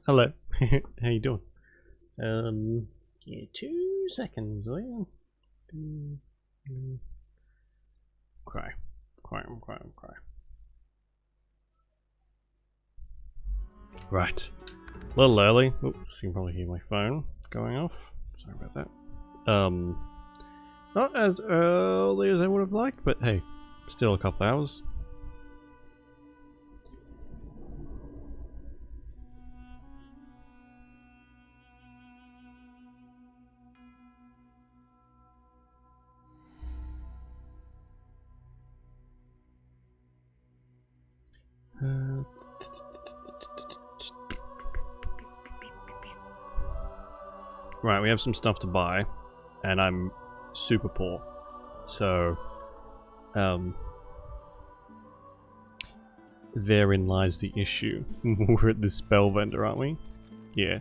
Hello. How you doing? Yeah, 2 seconds, will you? Cry. Cry. Right. A little early. Oops, you can probably hear my phone going off. Sorry about that. Not as early as I would have liked, but hey, still a couple hours. Right, we have some stuff to buy, and I'm super poor, so therein lies the issue. We're at the spell vendor, aren't we? Yeah.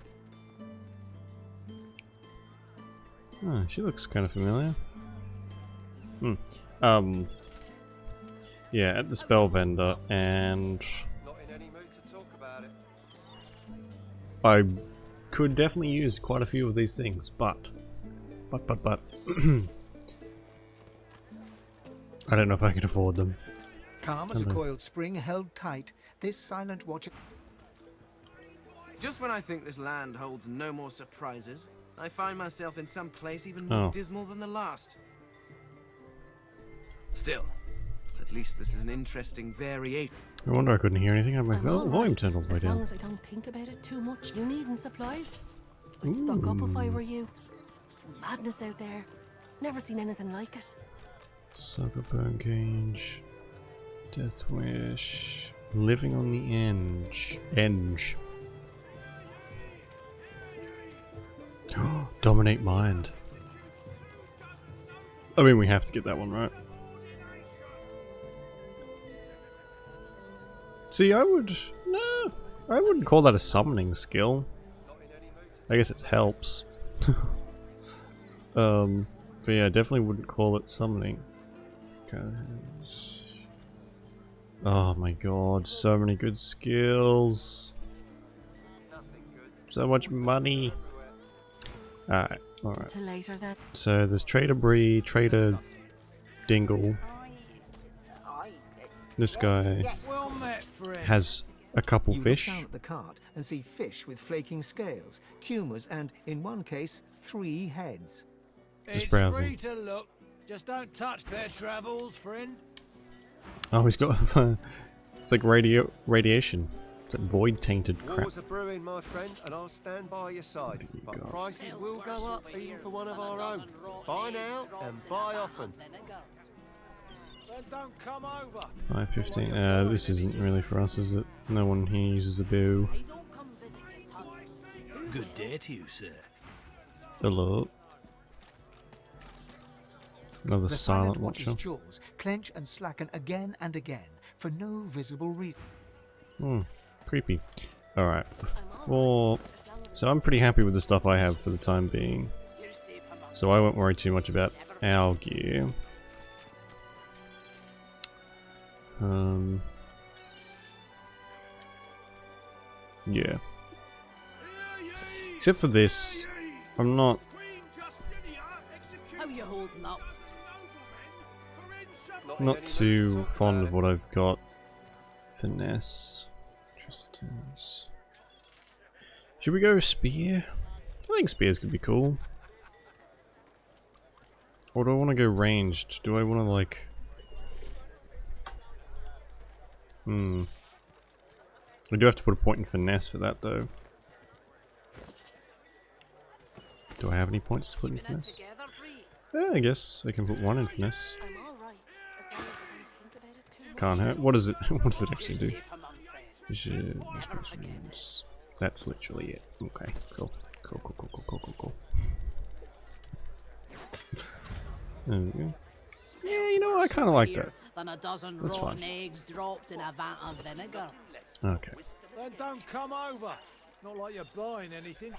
Oh, she looks kind of familiar. Yeah, at the spell vendor, and I could definitely use quite a few of these things, but I don't know if I can afford them. Calm as a coiled spring held tight, this silent watcher. Just when I think this land holds no more surprises, I find myself in some place even more dismal than the last. Still, at least this is an interesting variation. No wonder I couldn't hear anything. I had my volume turned all the way down. As long as I don't think about it too much. You needing supplies? I'd stock up if I were you. It's madness out there. Never seen anything like it. Sucker burn cage. Death wish. Living on the edge. Dominate mind. I mean, we have to get that one, right? See, I wouldn't call that a summoning skill. I guess it helps. But yeah, I definitely wouldn't call it summoning. Oh my god, so many good skills. So much money. Alright. So there's Trader Bree, Trader Dingle. This guy has a couple fish. You look down at the cart and see fish with flaking scales, tumors, and in one case, 3 heads. Just browsing. It's free to look. Just don't touch their travels, friend. Oh, he's got it's like radiation. It's like void tainted crap. Wars are brewing, my friend, and I'll stand by your side. But prices will go up even for one of our own. Buy now and buy often. Don't come over. 515. This isn't really for us, is it? No one here uses a bow. Good day to you, sir. Hello. Another silent watcher. Jaws clench and slacken again and again for no visible reason. Creepy. Alright. So I'm pretty happy with the stuff I have for the time being. So I won't worry too much about our gear. Yeah. Except for this, I'm not. Not too fond of what I've got. Finesse. Should we go spear? I think spears could be cool. Or do I want to go ranged? Do I want to like... We do have to put a point in finesse for that though. Do I have any points to put in finesse? Yeah, I guess I can put 1 in finesse. Can't hurt. What does it? What does it actually do? That's literally it. Okay, cool. There we go. Yeah, you know, I kind of like that. That's fine. Eggs dropped in a vat of vinegar. Okay. Then don't come over. Not like you're buying anything.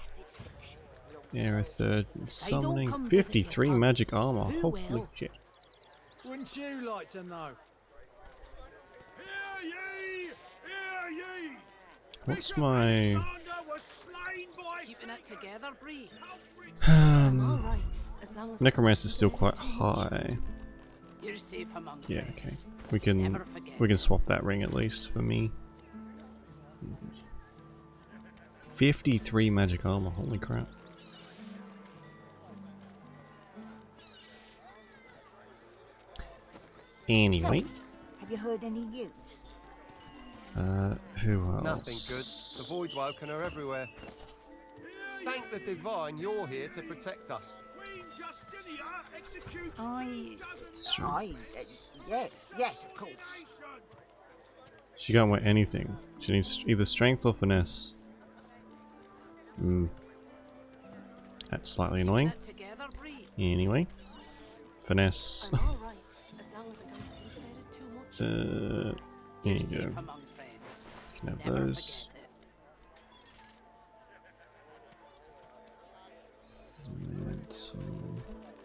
Yeah, summoning 53 magic armor. Holy shit. Wouldn't you like to know? Hear ye! Hear ye! What's my... Keeping it together, Bree. Alright, as long as Necromancer is still quite high. You're safe among Yeah, okay. friends. We can Never forget. swap that ring at least for me. 53 magic armor, holy crap. Anyway, Have you heard any news? who else? Nothing good. The Voidwoken are everywhere. Thank the Divine you're here to protect us. Yes, of course. She can't wear anything. She needs either strength or finesse. That's slightly annoying. Keeping it together, Bree. Anyway, finesse. I'm alright, as long as I don't think about it too much. There You're you safe go. among friends. Can have Never those. forget it.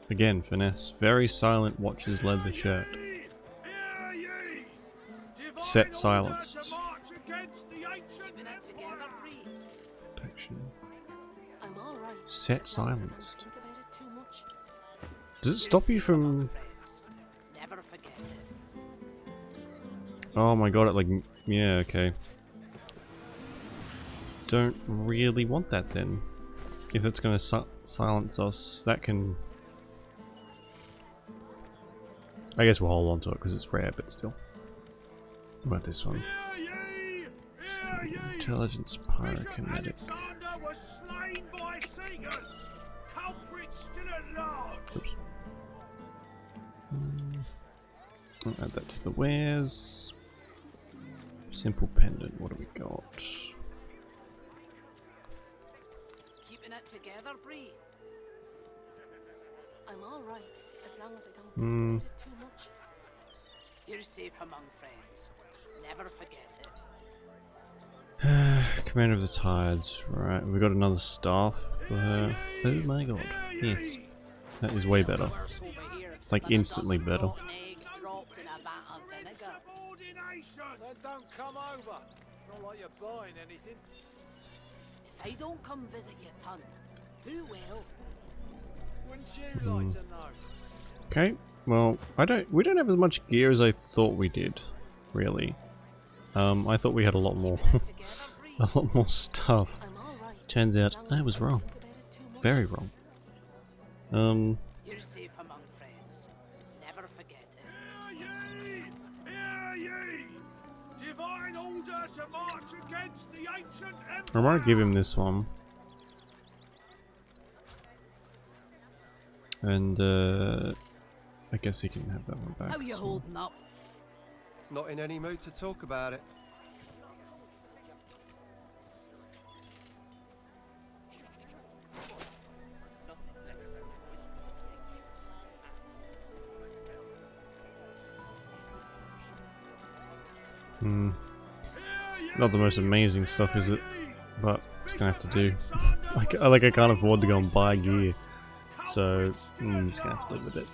Again, finesse. Very silent watches leather shirt. Set silenced. Keeping it together, Bree. Protection. I'm alright. Set silenced. Think about it too much. Does it stop you from... Friends. Never forget it. Oh my god, it like... Yeah, okay. Don't really want that then. If it's gonna silence us, that can... I guess we'll hold on to it because it's rare, but still. What about this one? Intelligence pyrokinetic. was slain by singers. Culprits still at large. Oops. I'll add that to the wares. Simple pendant, what do we got? Keeping it together, Bree. I'm alright, as long as I don't think about it too much. You're safe among friends. Never forget it. Commander of the Tides, right, we got another staff for her. Oh my god, yes. That is way better. Like instantly better. Then don't come over. Not like you're buying anything. If I don't come visit your ton, who will? Wouldn't you like to know? Okay, well, we don't have as much gear as I thought we did, really. I thought we had a lot more, a lot more stuff. I'm alright. Turns out I was wrong, Think about it too much. very wrong. You're safe among friends. Never forget it. Hear ye! Divine order to march against the ancient empire. I might give him this one. And, I guess he can have that one back. How you holding up? Not in any mood to talk about it. Not the most amazing stuff, is it? But it's gonna have to do. I can't afford to go and buy gear, so I'm just gonna have to live with it.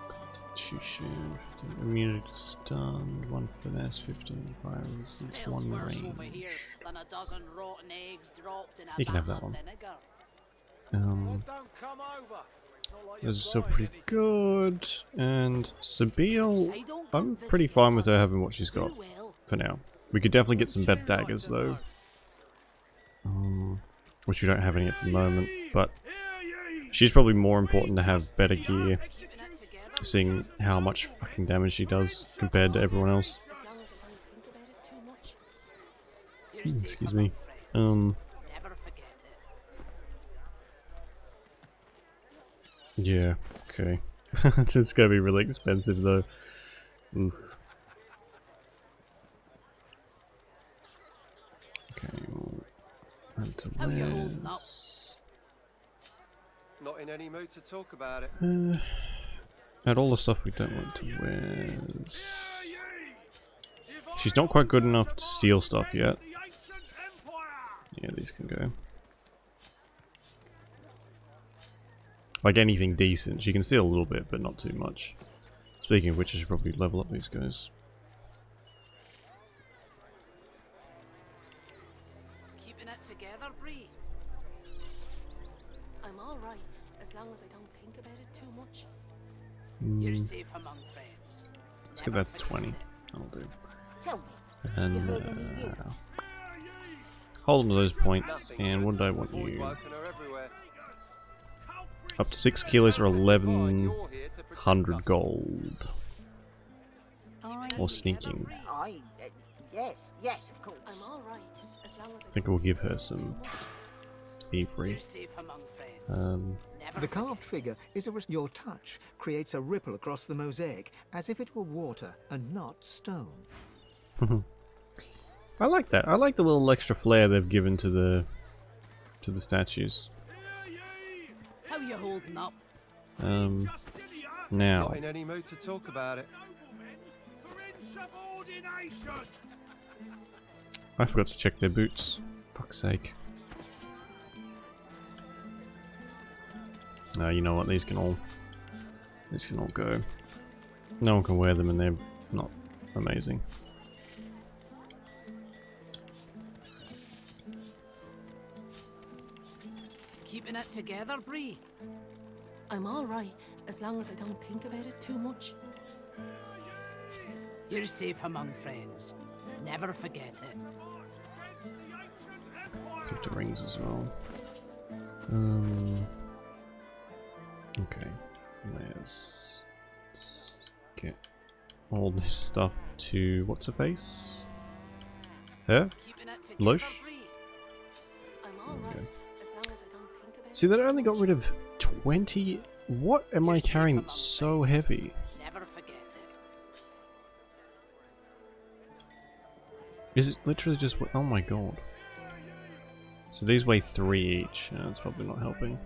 Constitution, 15 immunity to stun, 1 finesse, 15 fire resistance, 1 Worse over range. here than a dozen rotten eggs dropped in a You can have vat that one. of vinegar. Then don't come over. Not like you're Those are still buying pretty anything. good. And Sabine, I don't come I'm visit pretty your fine with ton. her having what she's Who got will? for now. We could definitely get some better Wouldn't you like daggers to though. know? Which we don't have any at the moment, but Hear ye! she's probably more important to have better gear, Keeping it together. seeing how much fucking damage she does compared to everyone else. As long as I don't think about it too much. You're safe Excuse among me. friends. Never forget it. Yeah, okay. It's gonna be really expensive though. Oof. Okay, we'll add to How you holding up? wares. Not in any mood to talk about it. Add all the stuff we don't want to wares. She's not quite good enough to steal stuff yet. The ancient empire. Yeah, these can go. Like anything decent. She can steal a little bit, but not too much. Speaking of which, I should probably level up these guys. Keeping it together, long as I don't think about it too much. You're safe among friends. Let's get that to 20. That'll do. Tell me, have you And heard any news? hold on to those points. Nothing. And what did I want We've you? woken her everywhere. Up to 6 kilos or Fine, you're here to protect 1100 us. gold. Or sneaking. Yes, of course. I'm all right as long as I think we'll give her some thievery. You're safe among friends. Never The carved figure is your touch creates a ripple across the mosaic as if it were water and not stone. I like that. I like the little extra flair they've given to the statues. How you holding up? Now Not in any mood to talk about it. Noblemen for insubordination. I forgot to check their boots. Fuck's sake. No, you know what? These can all go. No one can wear them, and they're not amazing. Keeping it together, Bree? I'm all right as long as I don't think about it too much. You're safe among friends. Never forget it. Keep the rings as well. Okay. Let's get all this stuff to what's her face? Her? Keeping it together, Loesch? Bree? I'm all right as long as I don't think about See, that only got rid of 20. What am I carrying that's so heavy? Never forget it. Is it literally just? Oh my god! So these weigh 3 each. That's probably not helping.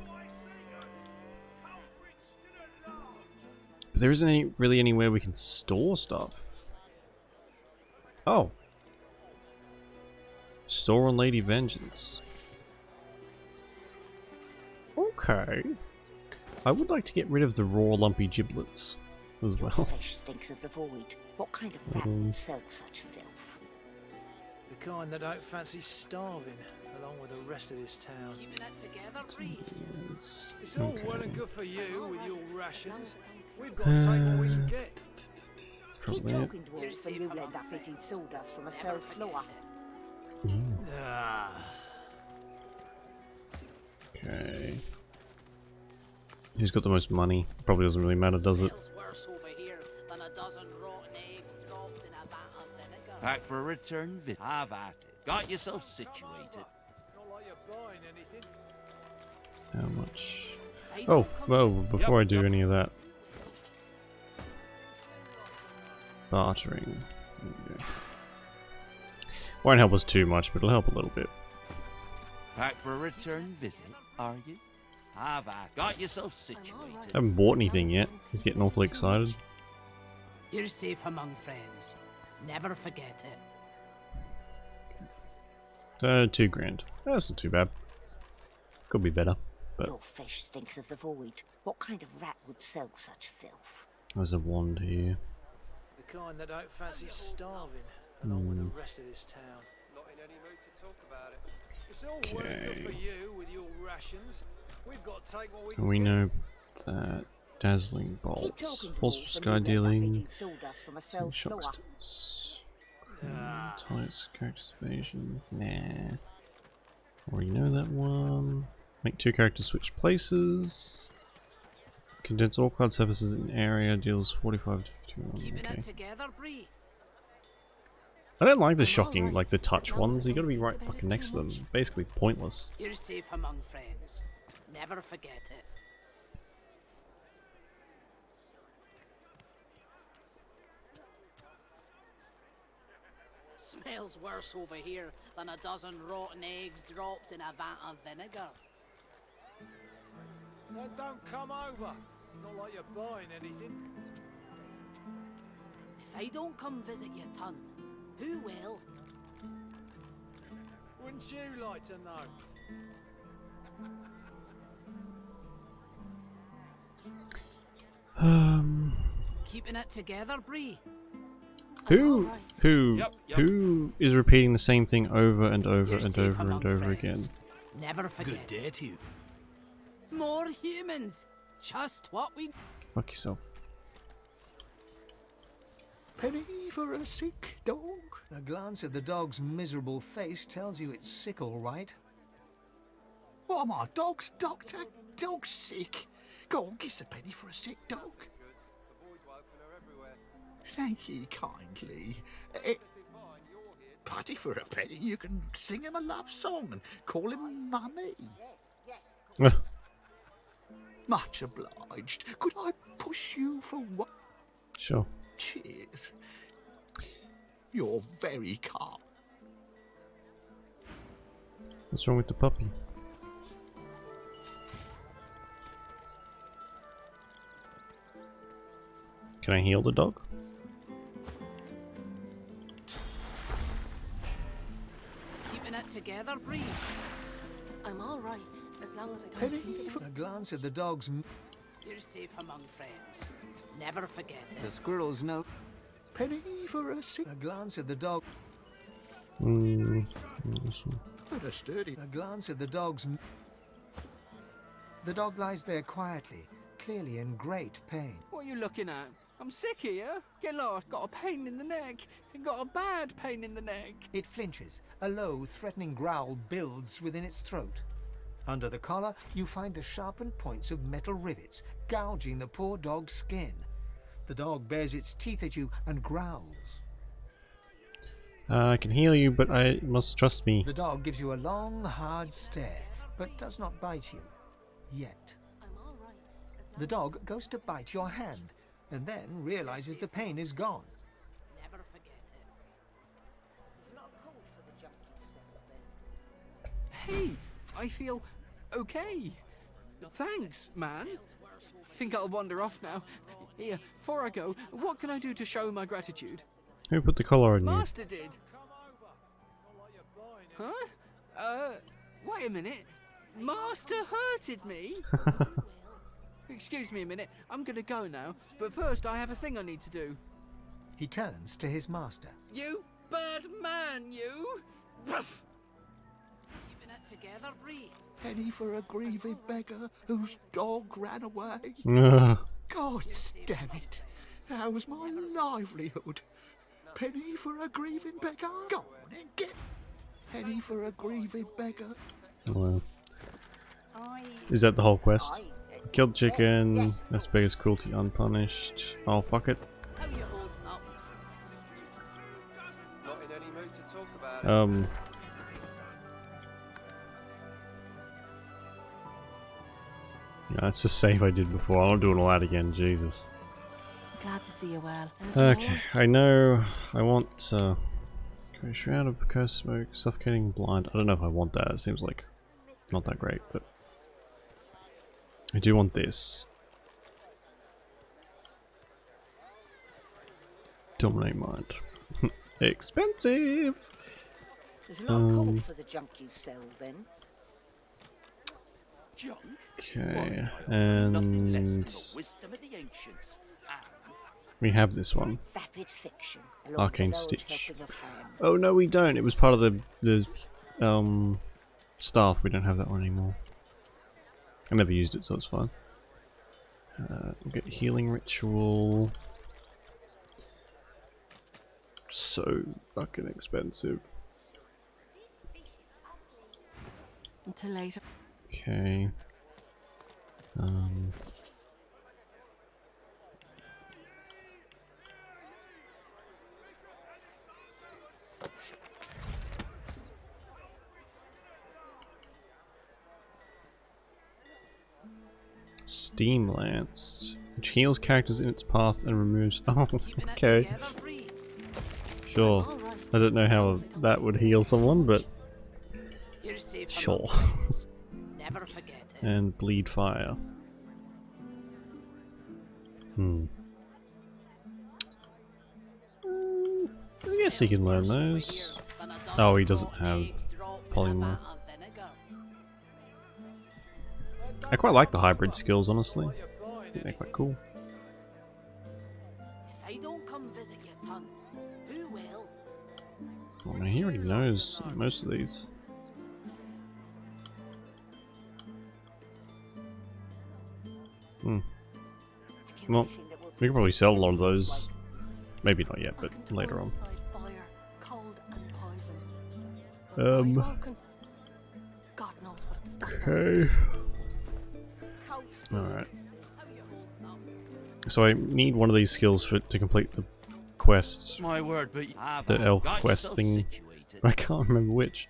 But there isn't really anywhere we can store stuff. Oh. Store on Lady Vengeance. Okay. I would like to get rid of the raw lumpy giblets as Your well. fish stinks of the void. What kind of rat would sell such filth? The kind that don't fancy starving, along with the rest of this town. Keeping it together, Bree? Yes. It's all well Okay. and good for you with your rations. We've got to take what we can get. That's Keep probably it. talking dwarves and you'll end up eating sawdust from a cell floor. Ah, Okay. Who's got the most money? Probably doesn't really matter, does it? Smells worse over here than a dozen rotten eggs dropped in a vat of vinegar. Back for a return visit. Have at it. Got yourself situated. not like you're buying anything. How much? I Oh, don't come well, visit before I do Yep. any of that. Bartering. There we go. Won't help us too much, but it'll help a little bit. Back for a return visit, are you? Have at it. Got yourself I'm all situated. right. Haven't bought anything yet. He's getting awfully excited. You're safe among friends. Never forget it. 2 grand. That's not too bad. Could be better, but Your fish stinks of the void. What kind of rat would sell such filth? there's a wand here. The kind that don't fancy starving, along with the rest of this town. Not in any mood to talk about it. It's all well and good for Okay. you with your rations. We've got to take what we can We get. know that dazzling Keep bolts, talking pulse dwarves for and sky you'll end up dealing, eating sawdust from a cell some floor. shocksters, tights, characters evasion. Nah, already know that one. Make 2 characters switch places. Condense all cloud surfaces in area, deals 45 to 51. Keeping Okay. it together, Bree? I don't like the I'm shocking, alright, like the as touch long as ones. I You gotta don't be think right about fucking it next to too them. much. Basically pointless. You're safe among friends. Never forget it. Smells worse over here than a dozen rotten eggs dropped in a vat of vinegar. Then don't come over. Not like you're buying anything. If I don't come visit your ton, who will? Wouldn't you like to know? Keeping it together, Bree? Who, alright. Yep. who is repeating the same thing over and over You're and safe over and among over again? friends. Never forget. Good day to you. more humans. Just what we... Fuck yourself. Penny for a sick dog? A glance at the dog's miserable face tells you it's sick, all right. What am I, dog's doctor? Dog's sick. Go on, kiss a penny for a sick dog. Thank ye kindly. Putty for a penny, you can sing him a love song and call him Mummy. Much obliged. Could I push you for what? Sure. Cheers. You're very calm. What's wrong with the puppy? Can I heal the dog? Keeping it together, Bree. I'm all right, as long as I don't Penny think for a glance at the dog's... You're safe among friends. Never forget it. The squirrels know. Penny for a sick... A glance at the dog... But a sturdy. A glance at the dog's... The dog lies there quietly, clearly in great pain. What are you looking at? I'm sick here. Get lost. Got a pain in the neck. Got a bad pain in the neck. It flinches. A low, threatening growl builds within its throat. Under the collar, you find the sharpened points of metal rivets, gouging the poor dog's skin. The dog bares its teeth at you and growls. I can heal you, but I must trust me. The dog gives you a long, hard stare, but does not bite you. Yet. I'm all right, as long The dog goes to bite your hand, and then realizes the pain is gone. Never forget it. You've not called for the junk you sent, then. Hey, I feel okay. Thanks, man. Think I'll wander off now. Here, before I go, what can I do to show my gratitude? Who put the collar on you? Master did. Huh? Wait a minute. Master hurted me? Excuse me a minute. I'm gonna go now, but first I have a thing I need to do. He turns to his master. You bad man, you! Keeping it together, Bree. Penny for a grieving beggar whose dog ran away. God damn it. That was my livelihood. Penny for a grieving beggar. Go on and get penny for a grieving beggar. Well, is that the whole quest? Killed chicken. That's biggest cruelty unpunished. Oh fuck it. How you holding up? Not in any mood to talk about it. That's the save I did before. I'm not doing all that again. Jesus. Glad to see you well. Anything Okay, I know. I want Shroud of Cursed Smoke, Suffocating Blind. I don't know if I want that. It seems like not that great, but I do want this. Dominate Mind. Expensive! You've not called for the junk you sell, then. Junk? Okay, Nothing less than and the wisdom of the ancients. we have this one. Vapid fiction. along Arcane with old Stitch. helping of hand. Oh no, we don't. It was part of the staff. We don't have that one anymore. I never used it, so it's fine. We'll get Healing Ritual. So fucking expensive. Until later. Okay. Steam Lance, which heals characters in its path and removes. Oh, okay. Sure. I don't know how that would heal someone, but sure. Never forget it. And bleed fire. I guess he can learn those. Oh, he doesn't have polymorph. I quite like the hybrid skills, honestly. I think they're quite cool. If I don't come visit you, ton, who will? Oh, man, he already knows most of these. Well, we can probably sell a lot of those. Maybe not yet, but later on. Fire, cold and poison. God knows what it's done. Okay. Alright. So I need one of these skills to complete the quests. My word, but The elf quest thing. I can't remember which.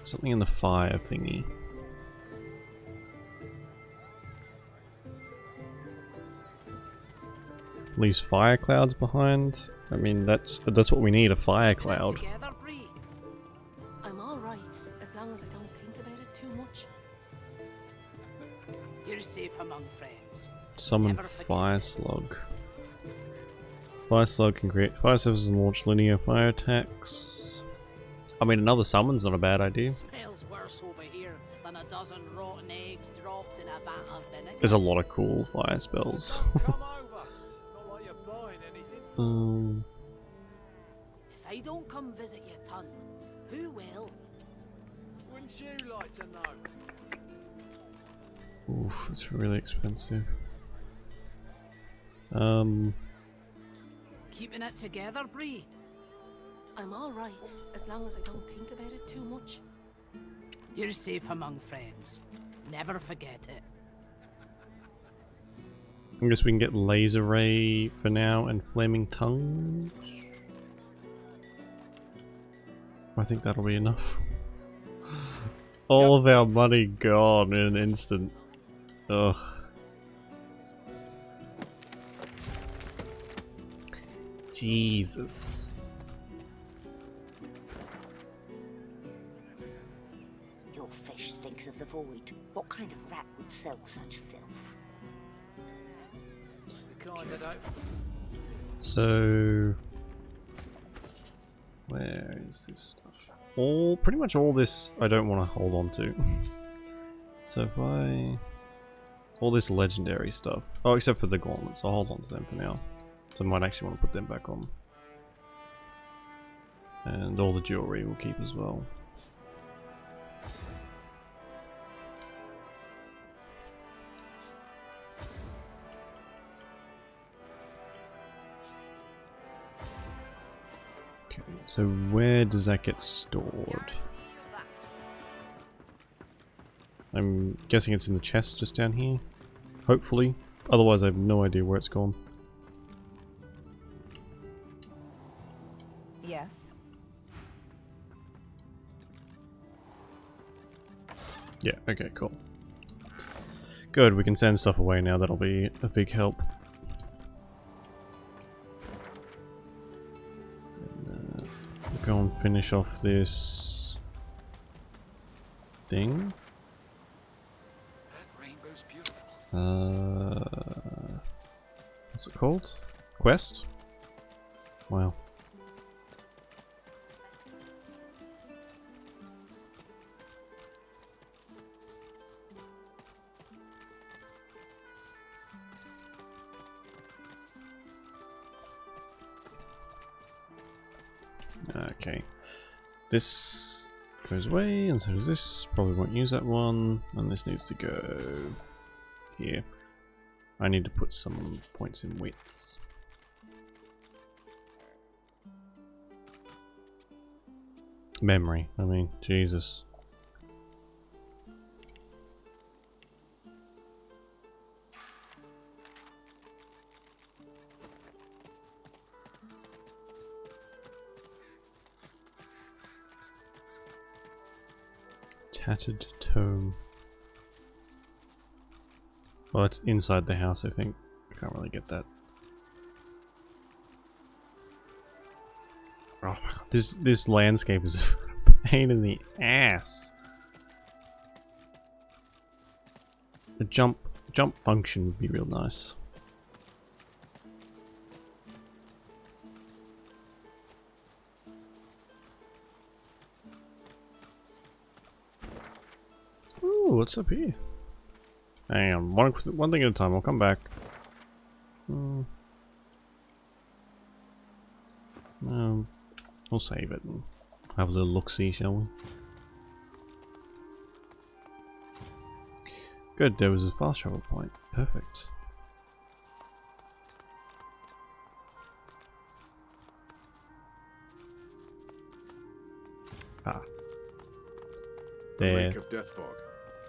Something in the fire thingy. Leaves fire clouds behind. I mean, that's what we need, a fire cloud. I'm alright, as long as I don't think about it too much. You're safe among friends. Summon fire slug. Fire slug can create fire surfaces and launch linear fire attacks. I mean, another summon's not a bad idea. Smells worse over here than a dozen rotten eggs dropped in a vat of vinegar. There's a lot of cool fire spells. Come over. Not like you're buying anything. If I don't come visit your ton, who will? Wouldn't you like to know? Oof, it's really expensive. Keeping it together, Bree? I'm alright, as long as I don't think about it too much. You're safe among friends. Never forget it. I guess we can get laser ray for now and flaming tongue. I think that'll be enough. All of our money gone in an instant. Ugh. Jesus. Your fish stinks of the void. What kind of rat would sell such filth? The kind that don't... So, where is this stuff? Pretty much all this I don't want to hold on to. So if all this legendary stuff. Oh, except for the gauntlets. I'll hold on to them for now. So I might actually want to put them back on. And all the jewelry we'll keep as well. Okay, so where does that get stored? I'm guessing it's in the chest just down here. Hopefully. Otherwise I have no idea where it's gone. Yes. Yeah, okay, cool. Good, we can send stuff away now, that'll be a big help. And, go and finish off this thing. What's it called? Quest? Wow. Okay. This goes away, and so does this. Probably won't use that one, and this needs to go here. I need to put some points in widths. Memory, I mean, Jesus. Tattered tome. Well, it's inside the house, I think. I can't really get that. Oh my god, this landscape is a pain in the ass. The jump function would be real nice. Ooh, what's up here? Hang on, one thing at a time, I'll come back. We'll save it and Have a little look-see, shall we? Good, there was a fast travel point. Perfect. Ah. The There. Lake of Death Fog,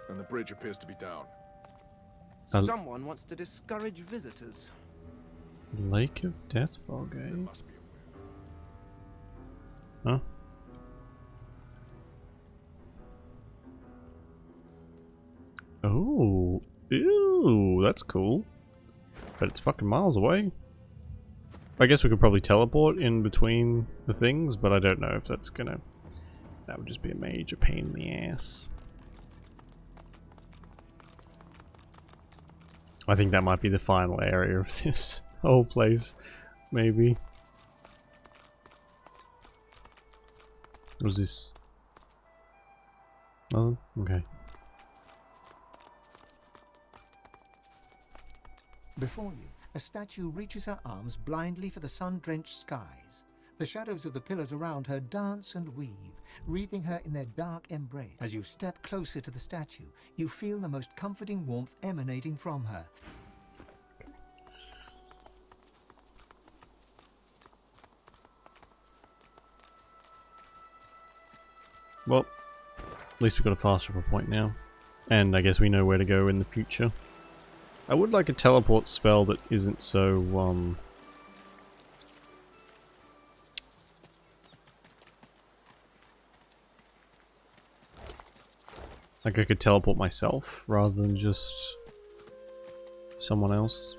and the bridge appears to be down. Someone wants to discourage visitors. Lake of Death Fog, eh? Huh? Oh, ew, that's cool. But it's fucking miles away. I guess we could probably teleport in between the things, but I don't know if that's gonna... That would just be a major pain in the ass. I think that might be the final area of this whole place, maybe. What was this? Oh, okay. Before you, a statue reaches her arms blindly for the sun-drenched skies. The shadows of the pillars around her dance and weave, wreathing her in their dark embrace. As you step closer to the statue, you feel the most comforting warmth emanating from her. Well, at least we've got a fast travel point now. And I guess we know where to go in the future. I would like a teleport spell that isn't so, like I could teleport myself rather than just someone else.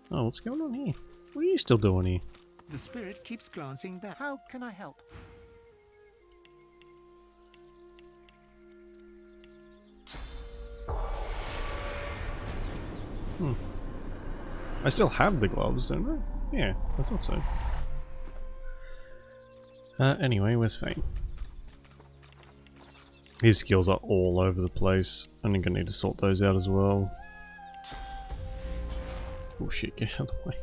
Oh, what's going on here? What are you still doing here? The spirit keeps glancing back. How can I help? I still have the gloves, don't I? Yeah, I thought so. Anyway, where's Fane? His skills are all over the place. I'm gonna need to sort those out as well. Oh shit, get out of the way.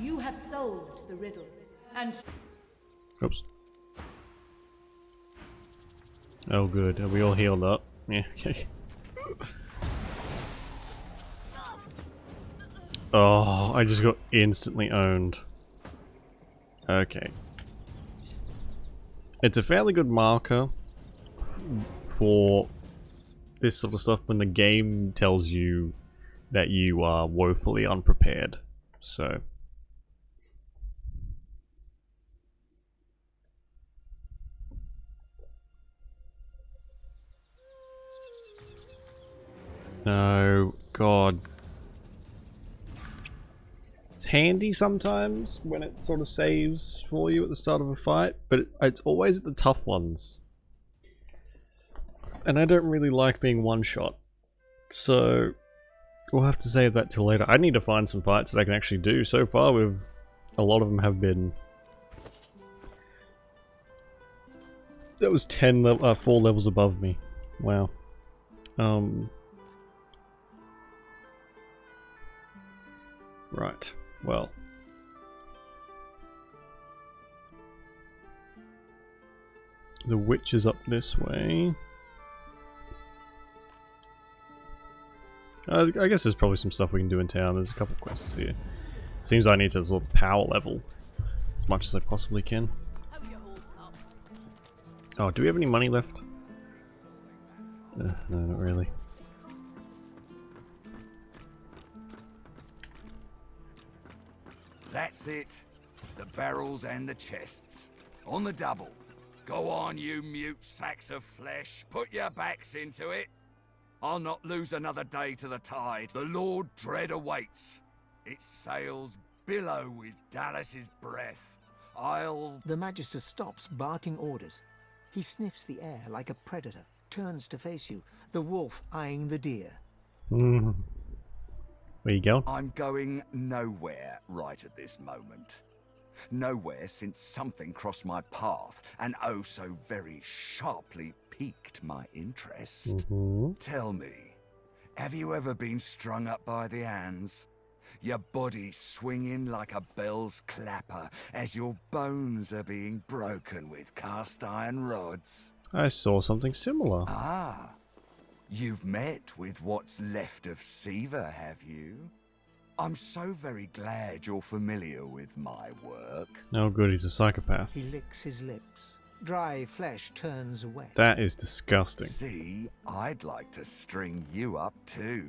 You have solved the riddle, and Oops. Oh good, are we all healed up? Yeah, okay. Oh, I just got instantly owned. Okay. It's a fairly good marker for this sort of stuff when the game tells you that you are woefully unprepared. So... No, God. It's handy sometimes when it sort of saves for you at the start of a fight, but it's always at the tough ones. And I don't really like being one-shot. So, we'll have to save that till later. I need to find some fights that I can actually do. So far, a lot of them have been... That was 4 levels above me. Wow. Right, well. The witch is up this way. I guess there's probably some stuff we can do in town. There's a couple quests here. Seems I need to sort of power level as much as I possibly can. Oh, do we have any money left? No, not really. That's it. The barrels and the chests. On the double. Go on, you mute sacks of flesh. Put your backs into it. I'll not lose another day to the tide. The Lord Dread awaits. Its sails billow with Dallas's breath. The Magister stops, barking orders. He sniffs the air like a predator, turns to face you, the wolf eyeing the deer. Where you going? I'm going nowhere right at this moment. Nowhere since something crossed my path and oh so very sharply piqued my interest. Tell me, have you ever been strung up by the hands? your body swinging like a bell's clapper as your bones are being broken with cast iron rods. I saw something similar. Ah, you've met with what's left of Siva, have you? I'm so very glad you're familiar with my work. Oh good, he's a psychopath. He licks his lips. Dry flesh turns wet. That is disgusting. See, I'd like to string you up too.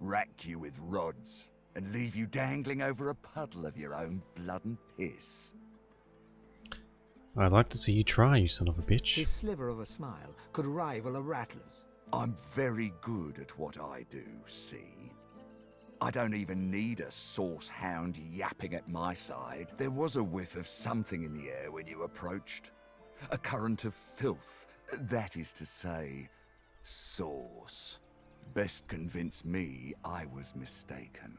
Rack you with rods and leave you dangling over a puddle of your own blood and piss. I'd like to see you try, you son of a bitch. His sliver of a smile could rival a rattler's. I'm very good at what I do, see? I don't even need a sauce hound yapping at my side. There was a whiff of something in the air when you approached. A current of filth, that is to say, sauce. Best convince me I was mistaken.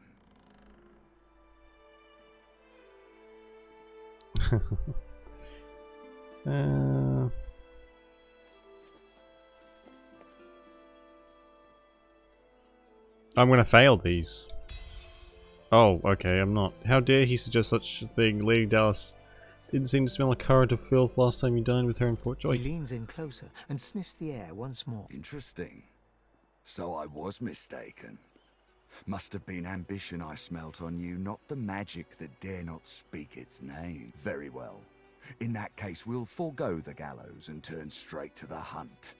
I'm gonna fail these. Oh, okay, I'm not. How dare he suggest such a thing? Lady Dallas didn't seem to smell a current of filth last time you dined with her in Fort Joy. He leans in closer and sniffs the air once more. Interesting. So I was mistaken. Must have been ambition I smelt on you, not the magic that dare not speak its name. Very well. In that case, we'll forego the gallows and turn straight to the hunt.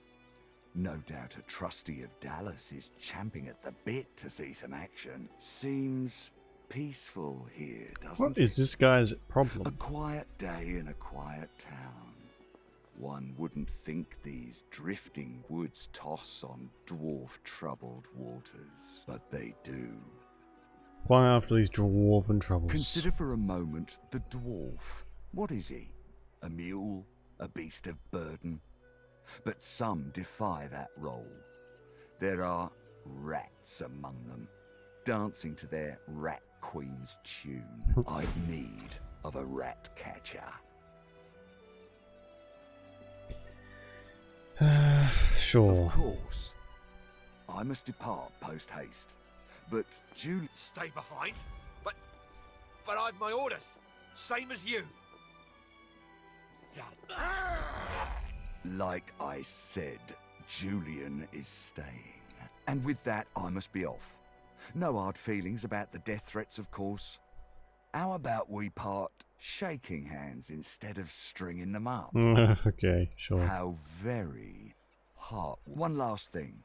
No doubt a trustee of Dallas is champing at the bit to see some action. Seems peaceful here, doesn't it? What is this guy's problem? A quiet day in a quiet town. One wouldn't think these drifting woods toss on dwarf-troubled waters, but they do. Why after these dwarven troubles? Consider for a moment the dwarf. What is he? A mule? A beast of burden? But some defy that role. There are rats among them, dancing to their rat queen's tune. I've need of a rat catcher. Sure. Of course. I must depart post-haste, but Julie... Stay behind? But I've my orders, same as you. Like I said, Julian is staying. And with that, I must be off. No hard feelings about the death threats, of course. How about we part shaking hands instead of stringing them up? Okay, sure. How very heart... One last thing.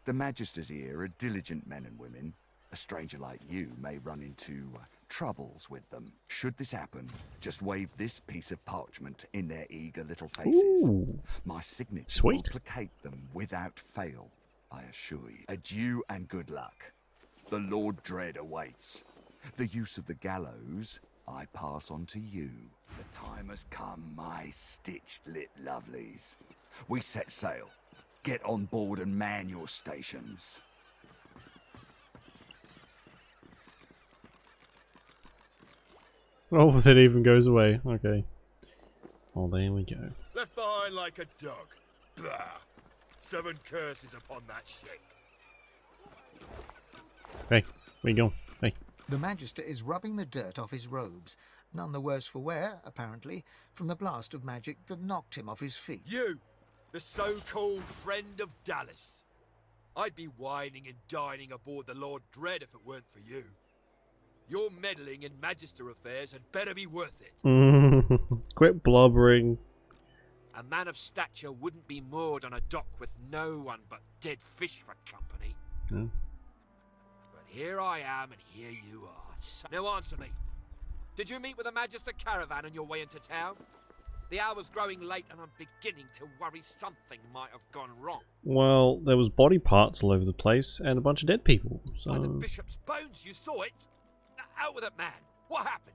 The Magisters here are diligent men and women. A stranger like you may run into troubles with them. Should this happen, just wave this piece of parchment in their eager little faces. Ooh. My signature Sweet. will placate them without fail, I assure you. Adieu and good luck. The Lord Dread awaits. The use of the gallows I pass on to you. The time has come, my stitched-lit lovelies. We set sail. Get on board and man your stations. Oh, that even goes away. Okay. Well, there we go. Left behind like a dog. Blah. 7 curses upon that ship. Hey, where you going? Hey. The Magister is rubbing the dirt off his robes, none the worse for wear, apparently, from the blast of magic that knocked him off his feet. You, the so-called friend of Dallas. I'd be whining and dining aboard the Lord Dread if it weren't for you. Your meddling in Magister affairs had better be worth it. Quit blubbering. A man of stature wouldn't be moored on a dock with no one but dead fish for company. But here I am and here you are. Now answer me. Did you meet with a Magister caravan on your way into town? The hour's growing late and I'm beginning to worry something might have gone wrong. Well, there was body parts all over the place and a bunch of dead people, so... By the bishop's bones, you saw it? Out with it, man. What happened?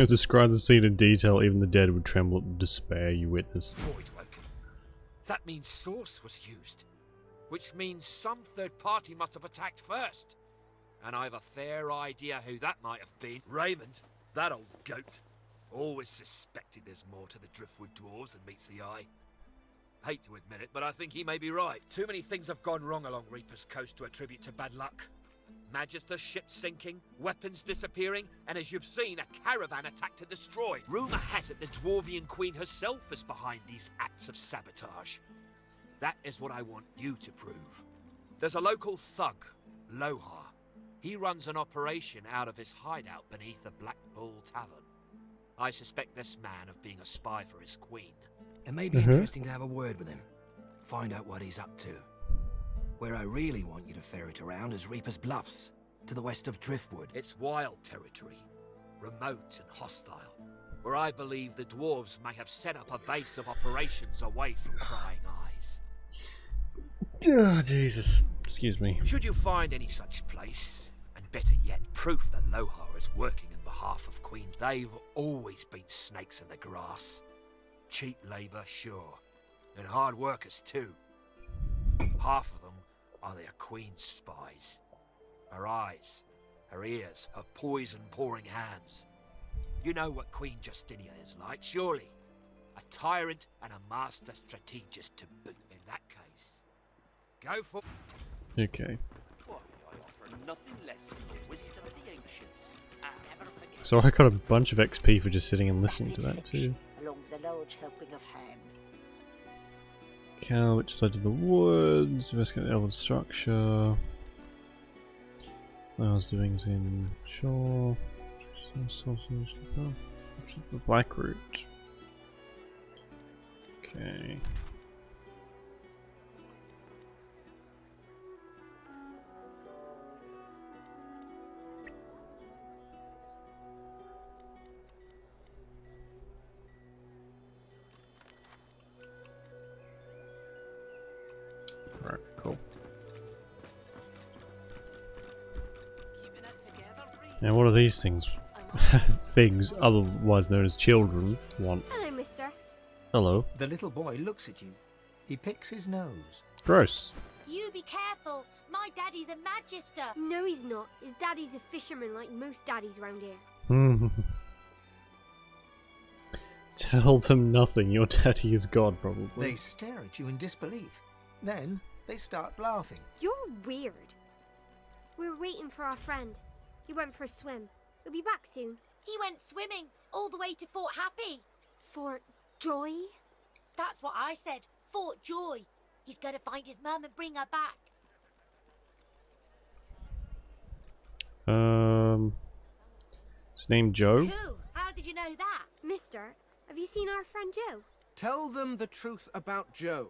Describe the scene in detail. Even the dead would tremble at the despair you witnessed. Void woken. That means source was used. Which means some third party must have attacked first. And I've a fair idea who that might have been. Raymond, that old goat. Always suspected there's more to the Driftwood Dwarves than meets the eye. Hate to admit it, but I think he may be right. Too many things have gone wrong along Reaper's Coast to attribute to bad luck. Magister's ship sinking, weapons disappearing, and as you've seen, a caravan attacked and destroyed. Rumour has it the Dwarvian Queen herself is behind these acts of sabotage. That is what I want you to prove. There's a local thug, Lohar. He runs an operation out of his hideout beneath the Black Bull Tavern. I suspect this man of being a spy for his queen. It may be interesting to have a word with him. Find out what he's up to. Where I really want you to ferret around is Reaper's Bluffs, to the west of Driftwood. It's wild territory, remote and hostile, where I believe the dwarves may have set up a base of operations away from prying eyes. Oh, Jesus. Excuse me. Should you find any such place, and better yet, proof that Lohar is working on behalf of Queen, they've always been snakes in the grass. Cheap labour, sure, and hard workers too. Half of them are their queen's spies. Her eyes, her ears, her poison-pouring hands. You know what Queen Justinia is like, surely. A tyrant and a master strategist to boot. In that case, go for... Okay. Nothing less than the wisdom of the ancients. So I got a bunch of XP for just sitting and listening to that too. Along with a large helping of ham. Cal, which side of the woods? Investigate the elven structure. I was doing in Shore. The Black Root. Okay. Alright, cool. Now what are these things? Things, otherwise known as children, want. Hello, mister. Hello. The little boy looks at you. He picks his nose. Gross. You be careful. My daddy's a magister. No, he's not. His daddy's a fisherman like most daddies around here. Tell them nothing. Your daddy is God, probably. They stare at you in disbelief. Then they start laughing. You're weird. We're waiting for our friend. He went for a swim. He'll be back soon. He went swimming all the way to Fort Happy. Fort Joy? That's what I said. Fort Joy. He's going to find his mum and bring her back. His name Joe? Who? How did you know that? Mister, have you seen our friend Joe? Tell them the truth about Joe.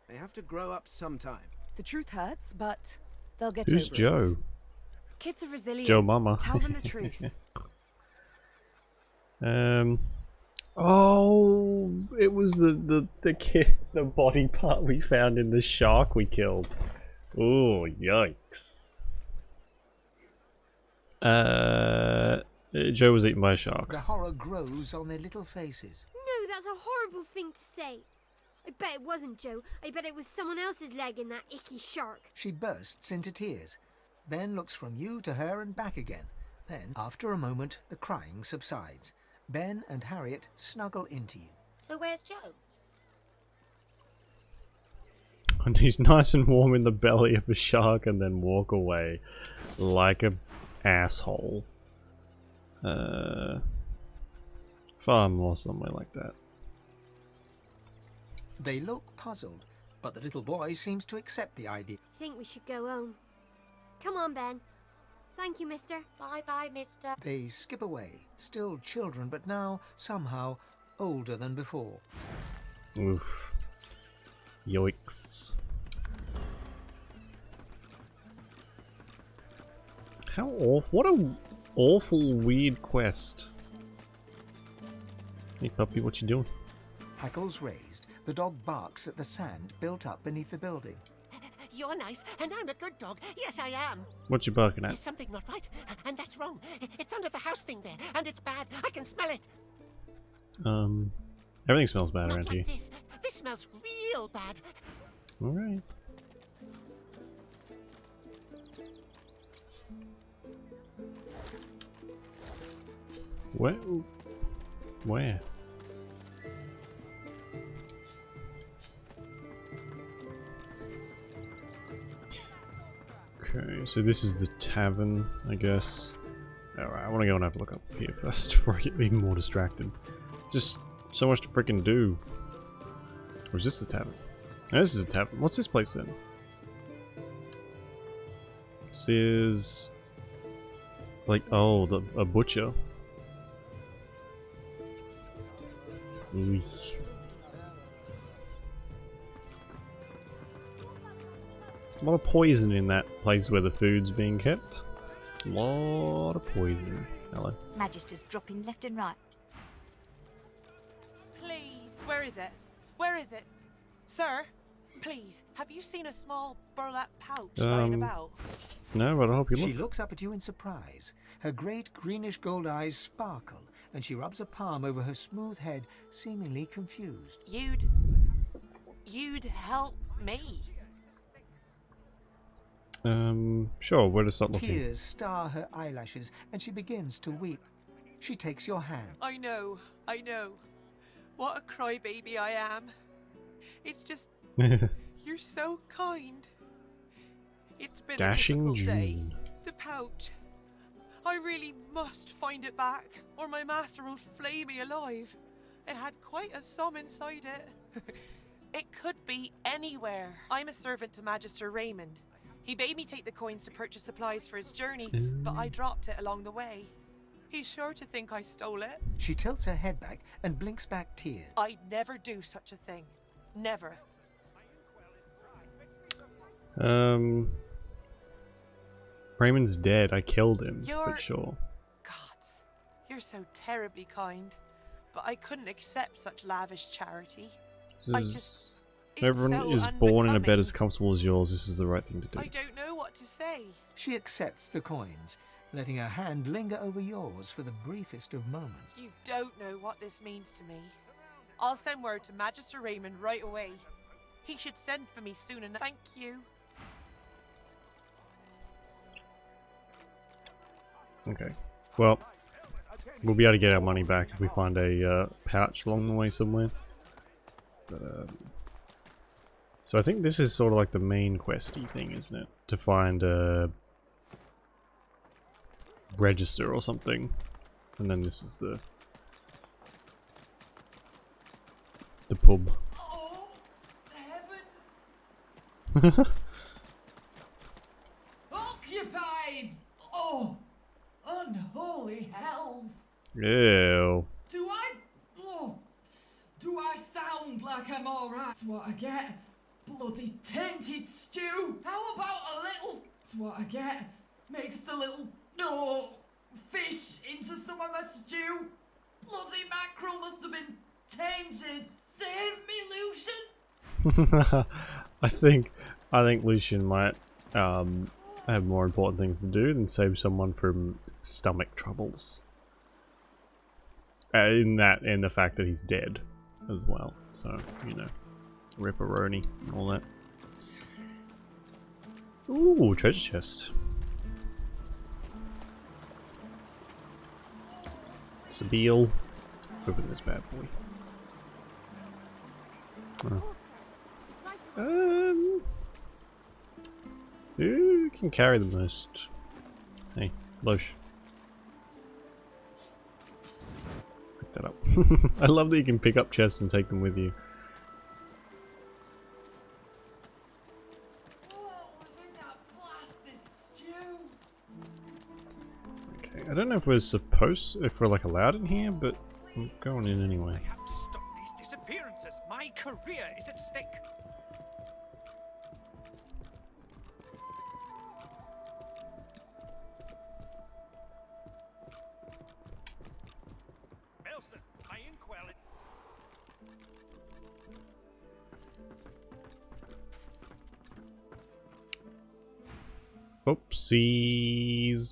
They have to grow up sometime. The truth hurts, but they'll get Who's over Joe? it. Kids are resilient. Joe Mama. Tell them the truth. Oh, it was the kid, the body part we found in the shark we killed. Oh, yikes. Joe was eaten by a shark. The horror grows on their little faces. No, that's a horrible thing to say. I bet it wasn't Joe. I bet it was someone else's leg in that icky shark. She bursts into tears, then looks from you to her and back again. Then, after a moment, the crying subsides. Ben and Harriet snuggle into you. So where's Joe? And he's nice and warm in the belly of a shark and then walk away like a asshole. Farm or somewhere like that. They look puzzled, but the little boy seems to accept the idea. I think we should go home. Come on, Ben. Thank you, mister. Bye-bye, mister. They skip away, still children, but now, somehow, older than before. Oof. Yoicks. How awful. What a awful, weird quest. Hey, puppy, what you doing? Hackles raised, the dog barks at the sand built up beneath the building. You're nice, and I'm a good dog. Yes, I am. What you barking There's at? something not right, and that's wrong. It's under the house thing there, and it's bad. I can smell it. Everything smells bad Not around like here. this. This smells real bad. Alright. Where? Where? Okay. Okay, so this is the tavern, I guess. Alright, I want to go and have a look up here first before I get even more distracted. Just so much to freaking do. Or is this the tavern? No, this is a tavern. What's this place then? This is... like, oh, a butcher. Ooh. A lot of poison in that place where the food's being kept. A lot of poison. Hello. Magister's dropping left and right. Please, where is it? Where is it? Sir, please, have you seen a small burlap pouch lying about? No, but I hope you look. She looks up at you in surprise. Her great greenish gold eyes sparkle, and she rubs a palm over her smooth head, seemingly confused. You'd help me? Sure, where to start looking? Tears star her eyelashes, and she begins to weep. She takes your hand. I know. What a crybaby I am. It's just, you're so kind. It's been Dashing a difficult day. June. The pouch. I really must find it back, or my master will flay me alive. It had quite a sum inside it. It could be anywhere. I'm a servant to Magister Raymond. He bade me take the coins to purchase supplies for his journey, but I dropped it along the way. He's sure to think I stole it. She tilts her head back and blinks back tears. I'd never do such a thing. Never. Raymond's dead. I killed him, You're... but sure. Gods, you're so terribly kind, but I couldn't accept such lavish charity. Everyone is born in a bed as comfortable as yours. This is the right thing to do. I don't know what to say. She accepts the coins, letting her hand linger over yours for the briefest of moments. You don't know what this means to me. I'll send word to Magister Raymond right away. He should send for me soon enough. Thank you. Okay. Well, we'll be able to get our money back if we find a pouch along the way somewhere. But, so I think this is sort of like the main questy thing, isn't it? To find a register or something. And then this is the pub. Oh, heavens. Occupied! Oh, unholy hells. Ew. Do I sound like I'm alright? That's what I get. Bloody tainted stew. How about a little? That's what I get. Mix a little fish into some of my stew. Bloody mackerel must have been tainted. Save me, Lucian. I think Lucian might have more important things to do than save someone from stomach troubles. In the fact that he's dead as well. So, you know, ripperoni and all that. Ooh, treasure chest. Sabile. Open this bad boy. Oh. Who can carry the most? Hey, Loesch. Pick that up. I love that you can pick up chests and take them with you. Okay, I don't know if we're like allowed in here, but I'm going in anyway. I have to stop these disappearances. My career is at stake. Elsa, my inquiry. Oopsies.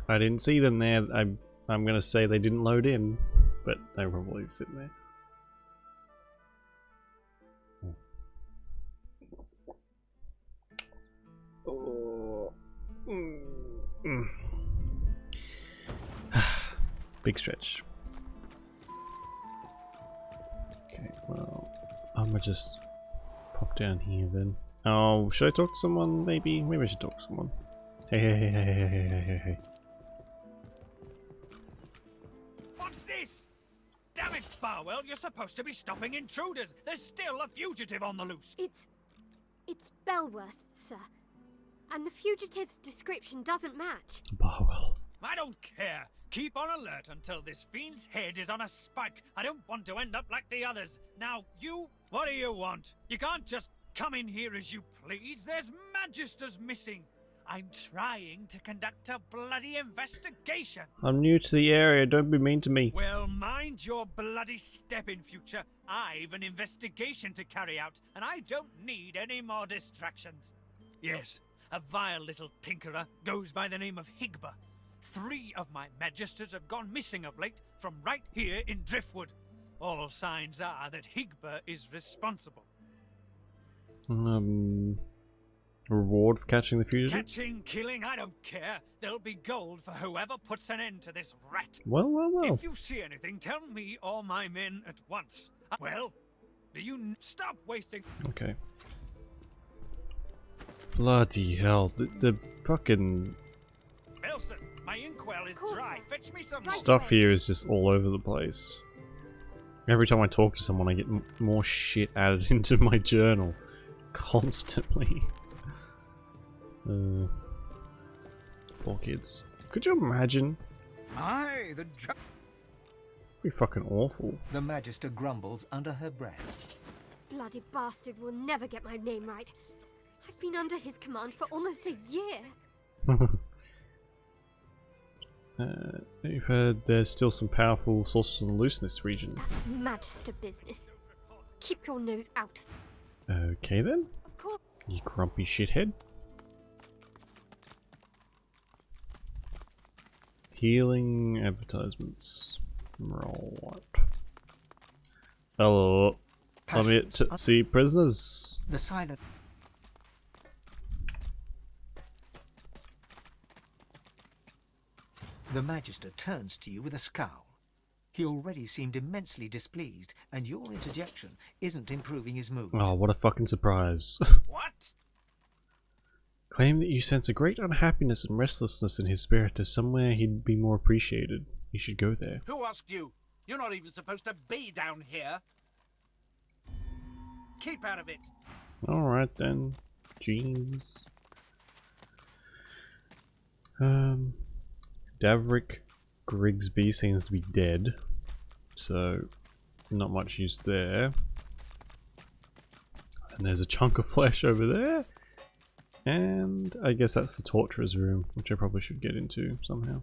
I didn't see them there. I'm gonna say they didn't load in, but they were probably sitting there. Oh. Big stretch. Okay, well, I'm gonna just pop down here then. Oh, should I talk to someone? Maybe I should talk to someone. Hey. What's this? Damn it, Farwell, you're supposed to be stopping intruders. There's still a fugitive on the loose. It's Belworth, sir. And the fugitive's description doesn't match. Barwell. I don't care. Keep on alert until this fiend's head is on a spike. I don't want to end up like the others. Now, what do you want? You can't just come in here as you please. There's Magisters missing. I'm trying to conduct a bloody investigation. I'm new to the area, don't be mean to me. Well, mind your bloody step in future. I've an investigation to carry out, and I don't need any more distractions. Yes, a vile little tinkerer goes by the name of Higba. 3 of my Magisters have gone missing of late from right here in Driftwood. All signs are that Higba is responsible. Reward for catching the fugitive? Catching, killing, I don't care. There'll be gold for whoever puts an end to this rat. Well. If you see anything, tell me or my men at once. Well, do you stop wasting... Okay. Bloody hell, the fucking... Elson, my inkwell is dry. Fetch me some stuff here is just all over the place. Every time I talk to someone I get more shit added into my journal. Constantly. Poor kids. Could you imagine? Aye, Be fucking awful. The Magister grumbles under her breath. Bloody bastard will never get my name right. I've been under his command for almost a year. You've heard there's still some powerful sources on the loose in this region. That's Magister business. Keep your nose out. Okay then. Of course. You grumpy shithead. Healing advertisements. Right. Hello. I'm here to see prisoners. The silent. The Magister turns to you with a scowl. He already seemed immensely displeased, and your interjection isn't improving his mood. Oh, what a fucking surprise. What? Claim that you sense a great unhappiness and restlessness in his spirit as somewhere he'd be more appreciated. You should go there. Who asked you? You're not even supposed to be down here. Keep out of it. Alright then. Jesus. Davrick Grigsby seems to be dead. So, not much use there. And there's a chunk of flesh over there. And I guess that's the torturer's room, which I probably should get into somehow.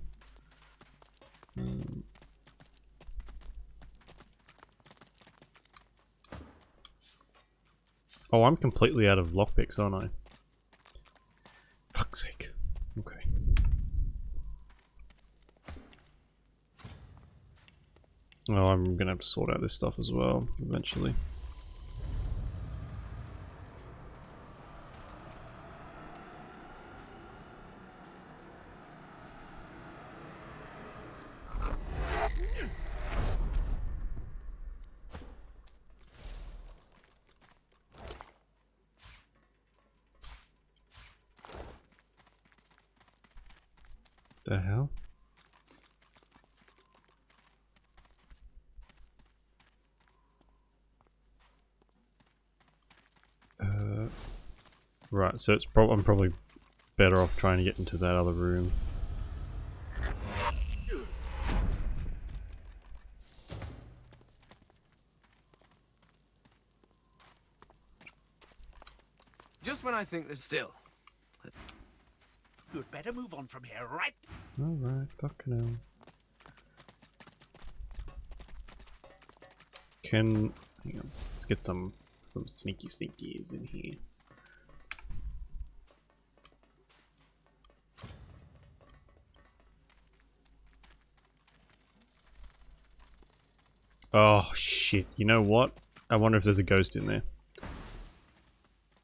Oh, I'm completely out of lockpicks, aren't I? Fuck's sake. Okay. Oh, I'm gonna have to sort out this stuff as well, eventually. The hell? Right, so it's I'm probably better off trying to get into that other room. Just when I think there's still. You'd better move on from here, right? Alright, fucking hell. Hang on, let's get some sneaky sneakies in here. Oh shit, you know what? I wonder if there's a ghost in there.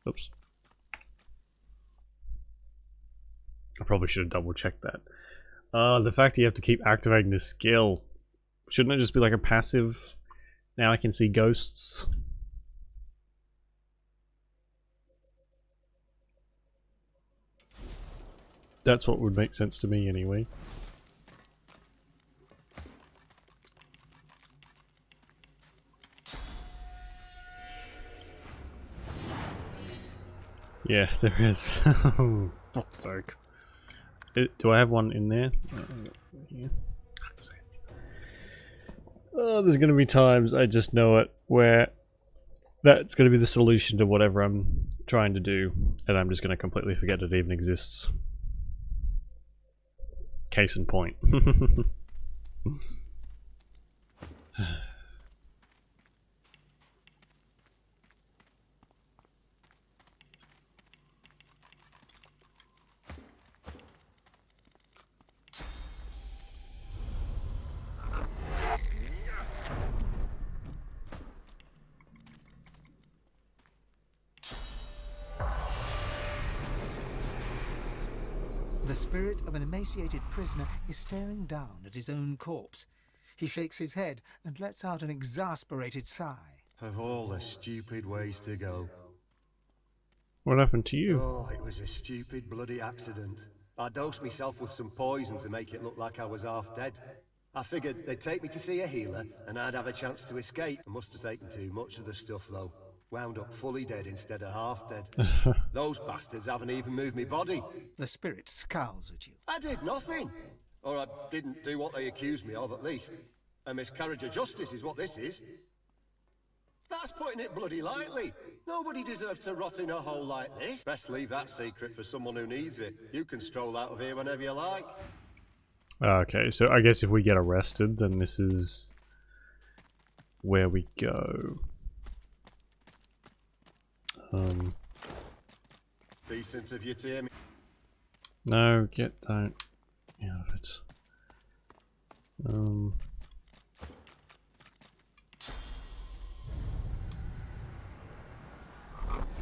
Oops. I probably should have double checked that. The fact that you have to keep activating this skill. Shouldn't it just be like a passive? Now I can see ghosts. That's what would make sense to me anyway. Yeah, there is. Oh, fuck's sake. Do I have one in there? Yeah. Oh, there's gonna be times, I just know it, where that's gonna be the solution to whatever I'm trying to do, and I'm just gonna completely forget it even exists. Case in point. The spirit of an emaciated prisoner is staring down at his own corpse. He shakes his head and lets out an exasperated sigh. Of all the stupid ways to go. What happened to you? Oh, it was a stupid bloody accident. I dosed myself with some poison to make it look like I was half dead. I figured they'd take me to see a healer and I'd have a chance to escape. I must have taken too much of the stuff though. Wound up fully dead instead of half dead. Those bastards haven't even moved me body. The spirit scowls at you. I did nothing. Or I didn't do what they accused me of, at least. A miscarriage of justice is what this is. That's putting it bloody lightly. Nobody deserves to rot in a hole like this. Best leave that secret for someone who needs it. You can stroll out of here whenever you like. Okay, so I guess if we get arrested, then this is where we go. Decent of you to hear me. No, don't out of it.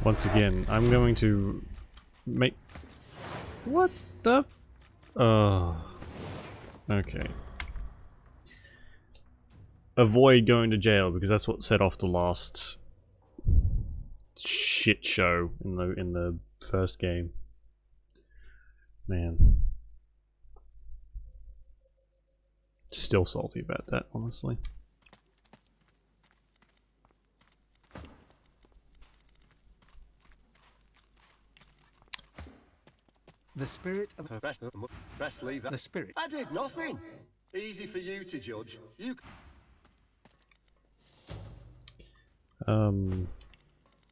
Once again, I'm going to make... What the... Oh... Okay. Avoid going to jail, because that's what set off the last shit show in the first game. Man. Still salty about that, honestly. The spirit of best leave that. The spirit. I did nothing. Easy for you to judge. You.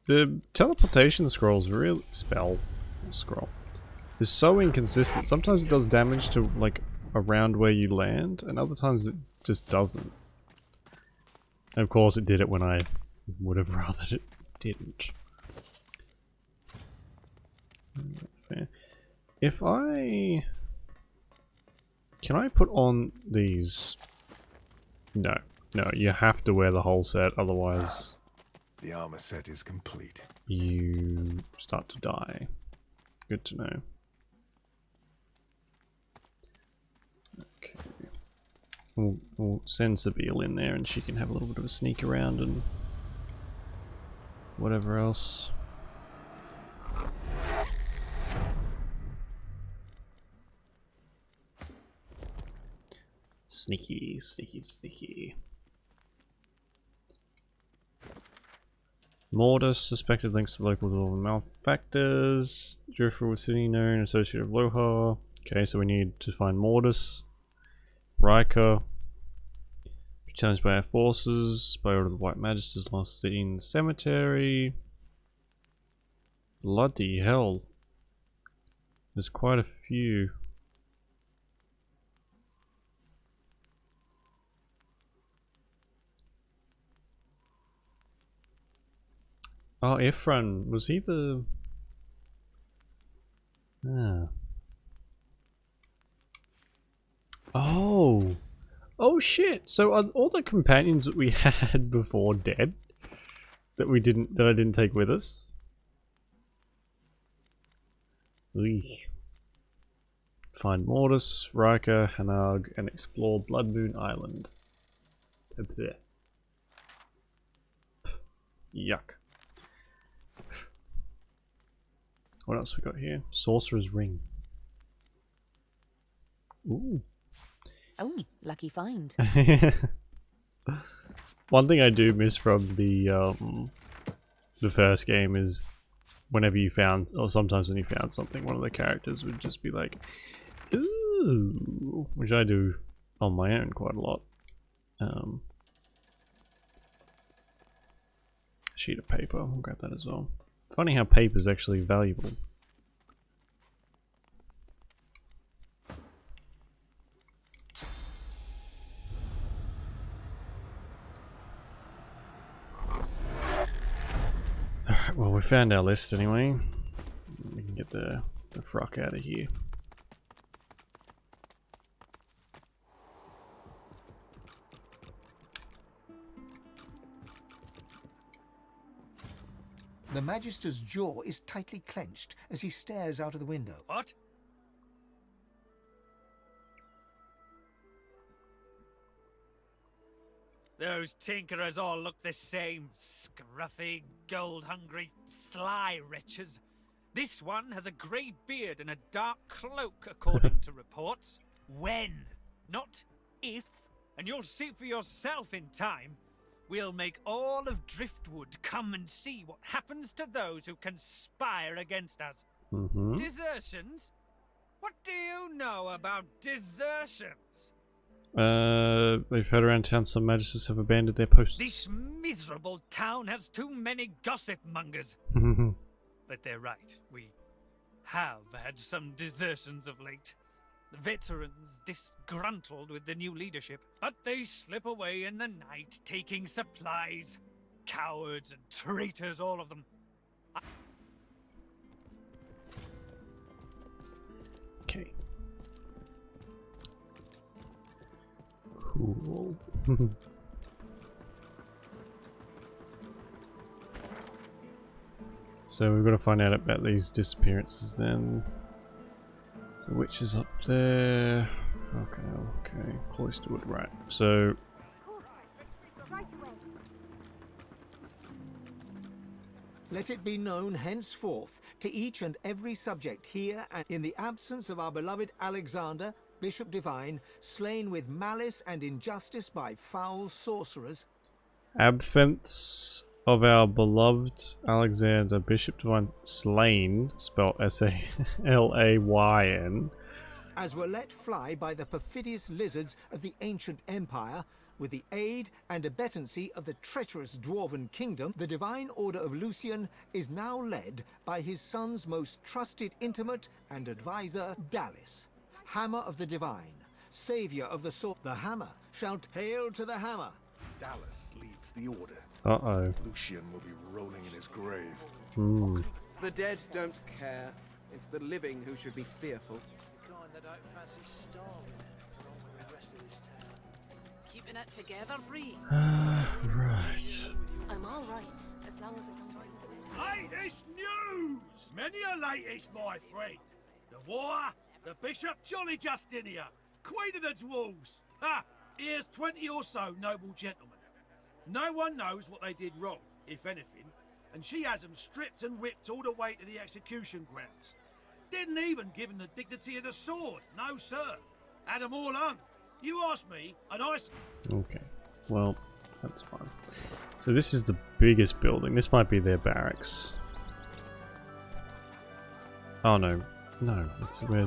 The teleportation scroll is so inconsistent. Sometimes it does damage to like around where you land, and other times it just doesn't. And of course, it did it when I would have rather it didn't. Fair. If I... Can I put on these? No. No, you have to wear the whole set, otherwise... The armor set is complete. You start to die. Good to know. Okay. We'll send Sabine in there and she can have a little bit of a sneak around and... whatever else. Sneaky, sneaky, sneaky. Mortis, suspected links to local dwarven malefactors. Jurfur was city known, associate of Lohar. Okay, so we need to find Mortis. Riker. Be challenged by our forces. By order of the White Magisters, lost city in the cemetery. Bloody hell. There's quite a few. Oh, Ephron, was he the... Ah. Oh! Oh shit! So are all the companions that we had before dead? That I didn't take with us? Eek. Find Mortis, Riker, Hanag, and explore Blood Moon Island. Yuck. What else we got here? Sorcerer's Ring. Ooh. Oh, lucky find. One thing I do miss from the first game is whenever you found, or sometimes when you found something, one of the characters would just be like, ooh, which I do on my own quite a lot. Sheet of paper, I'll grab that as well. Funny how paper is actually valuable. Alright, well, we found our list anyway. We can get the fruck out of here. The Magister's jaw is tightly clenched as he stares out of the window. What? Those tinkerers all look the same. Scruffy, gold-hungry, sly wretches. This one has a grey beard and a dark cloak, according to reports. When, not if. And you'll see for yourself in time. We'll make all of Driftwood come and see what happens to those who conspire against us. Desertions? What do you know about desertions? We've heard around town some magisters have abandoned their posts. This miserable town has too many gossip mongers. But they're right. We have had some desertions of late. The veterans disgruntled with the new leadership, but they slip away in the night taking supplies. Cowards and traitors, all of them. Okay. Cool. So we've got to find out about these disappearances then. The witch is up there. Okay. Cloisterwood, right. So Let it be known henceforth to each and every subject here and in the absence of our beloved Alexander, Bishop Divine, slain with malice and injustice by foul sorcerers. absence of our beloved Alexander, Bishop Divine, slain, spelled S-A-L-A-Y-N. As were let fly by the perfidious lizards of the ancient empire, with the aid and abettancy of the treacherous dwarven kingdom, the divine order of Lucian is now led by his son's most trusted intimate and advisor, Dallas, Hammer of the Divine, savior of the sword. The hammer shall hail to the hammer. Dallas leads the order. Uh-oh. Lucian will be rolling in his grave. The dead don't care. It's the living who should be fearful. The kind that don't fancy starving along with the rest of this town. Keeping it together, Bree. Right. I'm all right, as long as I don't mind. Latest news! Many a latest, my friend. The war, the Bishop Johnny Justinia, Queen of the Dwarves. Ha! Here's 20 or so noble gentlemen. No one knows what they did wrong, if anything, and she has them stripped and whipped all the way to the execution grounds. Didn't even give them the dignity of the sword, no sir. Had them all hung. You asked me, and I... Okay, well, that's fine. So this is the biggest building. This might be their barracks. Oh no, no, it's where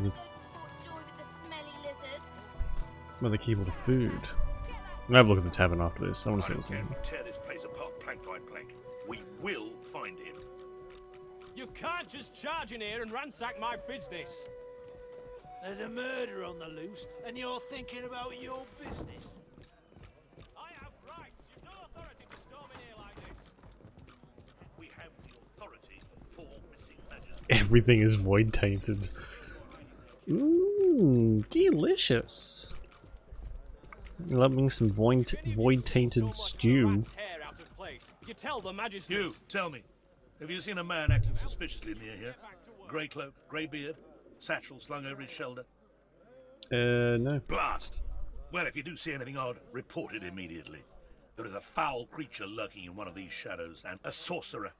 they keep all the food. I'll have a look at the tavern after this. I want to see what's in here. Tear this place apart plank by plank. We will find him. You can't just charge in here and ransack my business. There's a murder on the loose, and you're thinking about your business. I have rights. You've no authority to storm in here like this. We have the authority for missing matters. Everything is void tainted. Ooh, delicious. Loving some void tainted stew. You tell the Majesty. You, tell me. Have you seen a man acting suspiciously near here? Grey cloak, grey beard, satchel slung over his shoulder? No. Blast! Well, if you do see anything odd, report it immediately. There is a foul creature lurking in one of these shadows, and a sorcerer.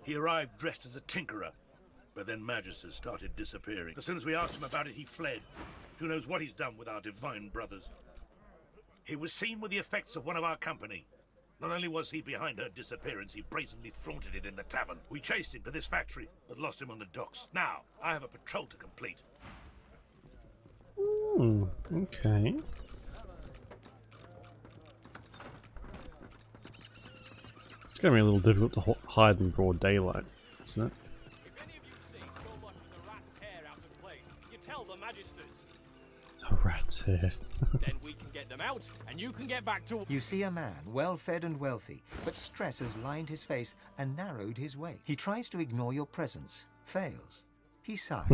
He arrived dressed as a tinkerer, but then Magisters started disappearing. As soon as we asked him about it, he fled. Who knows what he's done with our divine brothers? He was seen with the effects of one of our company. Not only was he behind her disappearance, he brazenly flaunted it in the tavern. We chased him to this factory, but lost him on the docks. Now, I have a patrol to complete. Okay. It's gonna be a little difficult to hide in broad daylight, isn't it? If any of you see so much as a rat's hair out of place, you tell the magisters. A rat's hair. Then we can get them out, and you can get back to... You see a man, well-fed and wealthy, but stress has lined his face and narrowed his way. He tries to ignore your presence, fails. He sighs.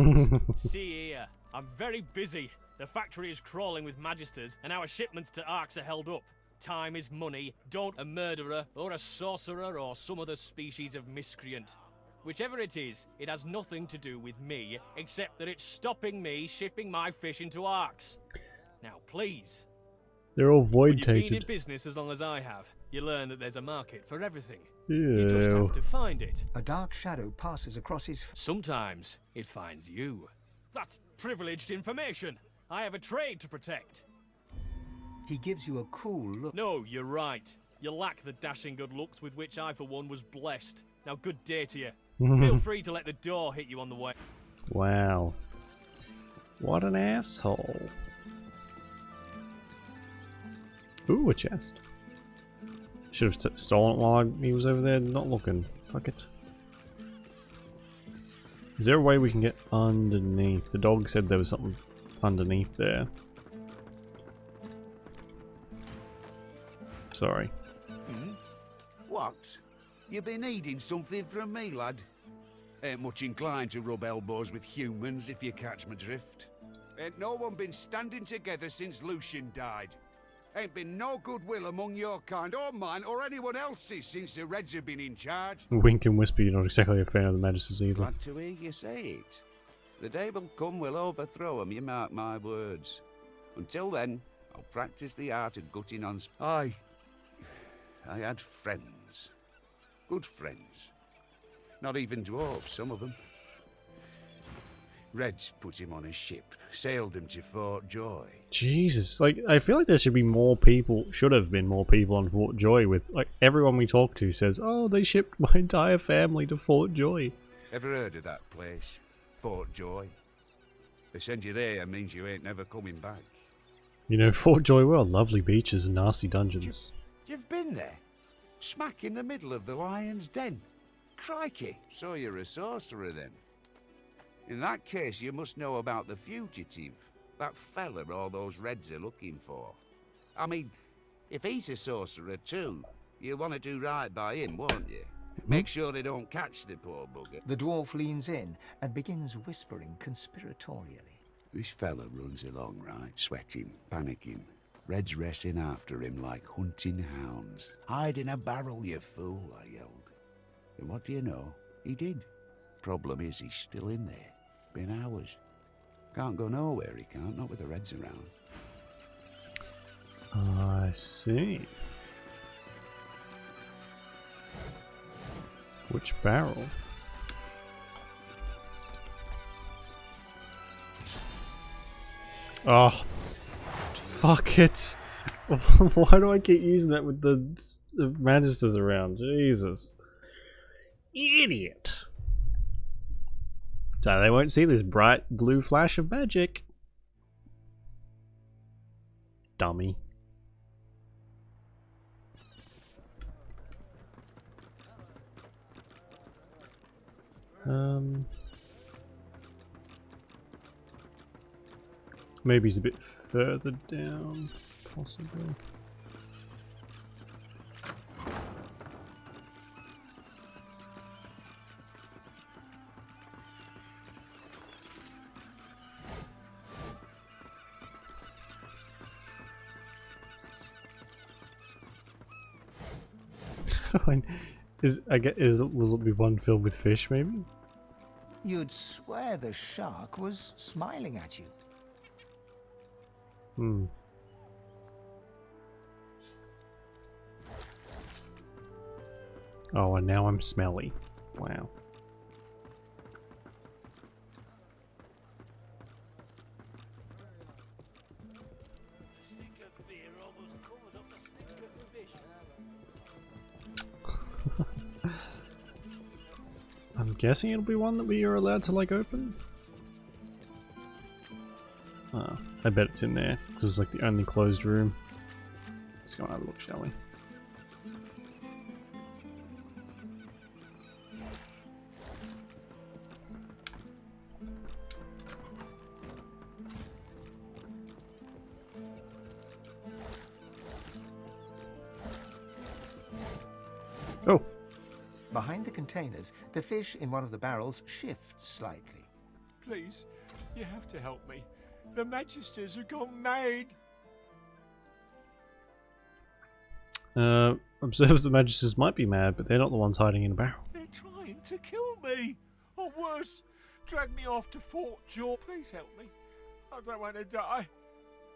See here, I'm very busy. The factory is crawling with magisters, and our shipments to Arks are held up. Time is money. Don't a murderer, or a sorcerer, or some other species of miscreant. Whichever it is, it has nothing to do with me, except that it's stopping me shipping my fish into Arks. Now, please. They're all When you've been in void-tated. business as long as I have, you learn that there's a market for everything. Ew. You just have to find it. A dark shadow passes across his... Sometimes it finds you. That's privileged information. I have a trade to protect. He gives you a cool look. No, you're right. You lack the dashing good looks with which I, for one, was blessed. Now, good day to you. Feel free to let the door hit you on the way. Wow. What an asshole. Ooh, a chest. Should have stolen it while he was over there not looking. Fuck it. Is there a way we can get underneath? The dog said there was something underneath there. Sorry. What? You been needing something from me, lad? Ain't much inclined to rub elbows with humans, if you catch my drift. Ain't no one been standing together since Lucian died. Ain't been no goodwill among your kind, or mine, or anyone else's since the Reds have been in charge. Wink and whisper, you're not exactly a fan of the Magisters either. Glad to hear you say it. The day will come we'll overthrow 'em, you mark my words. Until then, I'll practice the art of gutting on... I had friends. Good friends. Not even dwarves, some of them. Reds put him on a ship, sailed him to Fort Joy. Jesus, like, I feel like there should be more people, should have been more people on Fort Joy with, like, everyone we talk to says, oh, they shipped my entire family to Fort Joy. Ever heard of that place? Fort Joy? They send you there means you ain't never coming back. You know, Fort Joy, well, lovely beaches and nasty dungeons. You've been there? Smack in the middle of the lion's den? Crikey, so you're a sorcerer then. In that case, you must know about the fugitive. That fella all those Reds are looking for. I mean, if he's a sorcerer too, you'll want to do right by him, won't you? Make sure they don't catch the poor bugger. The dwarf leans in and begins whispering conspiratorially. This fella runs along, right, sweating, panicking. Reds racing after him like hunting hounds. Hide in a barrel, you fool, I yelled. And what do you know? He did. Problem is, he's still in there. Been hours. Can't go nowhere, he can't, not with the Reds around. I see. Which barrel? Oh, fuck it. Why do I keep using that with the Magisters around? Jesus. Idiot. So they won't see this bright blue flash of magic. Dummy. Maybe he's a bit further down, possibly. Will it be one filled with fish, maybe? You'd swear the shark was smiling at you. Hmm. Oh, and now I'm smelly. Wow. I'm guessing it'll be one that we are allowed to like open. I bet it's in there because it's like the only closed room. Let's go and have a look, shall we? Oh! Behind the containers, the fish in one of the barrels shifts slightly. Please, you have to help me. The Magisters have gone mad. Observes the Magisters might be mad, but they're not the ones hiding in a barrel. They're trying to kill me. Or worse, drag me off to Fort George. Please help me. I don't want to die.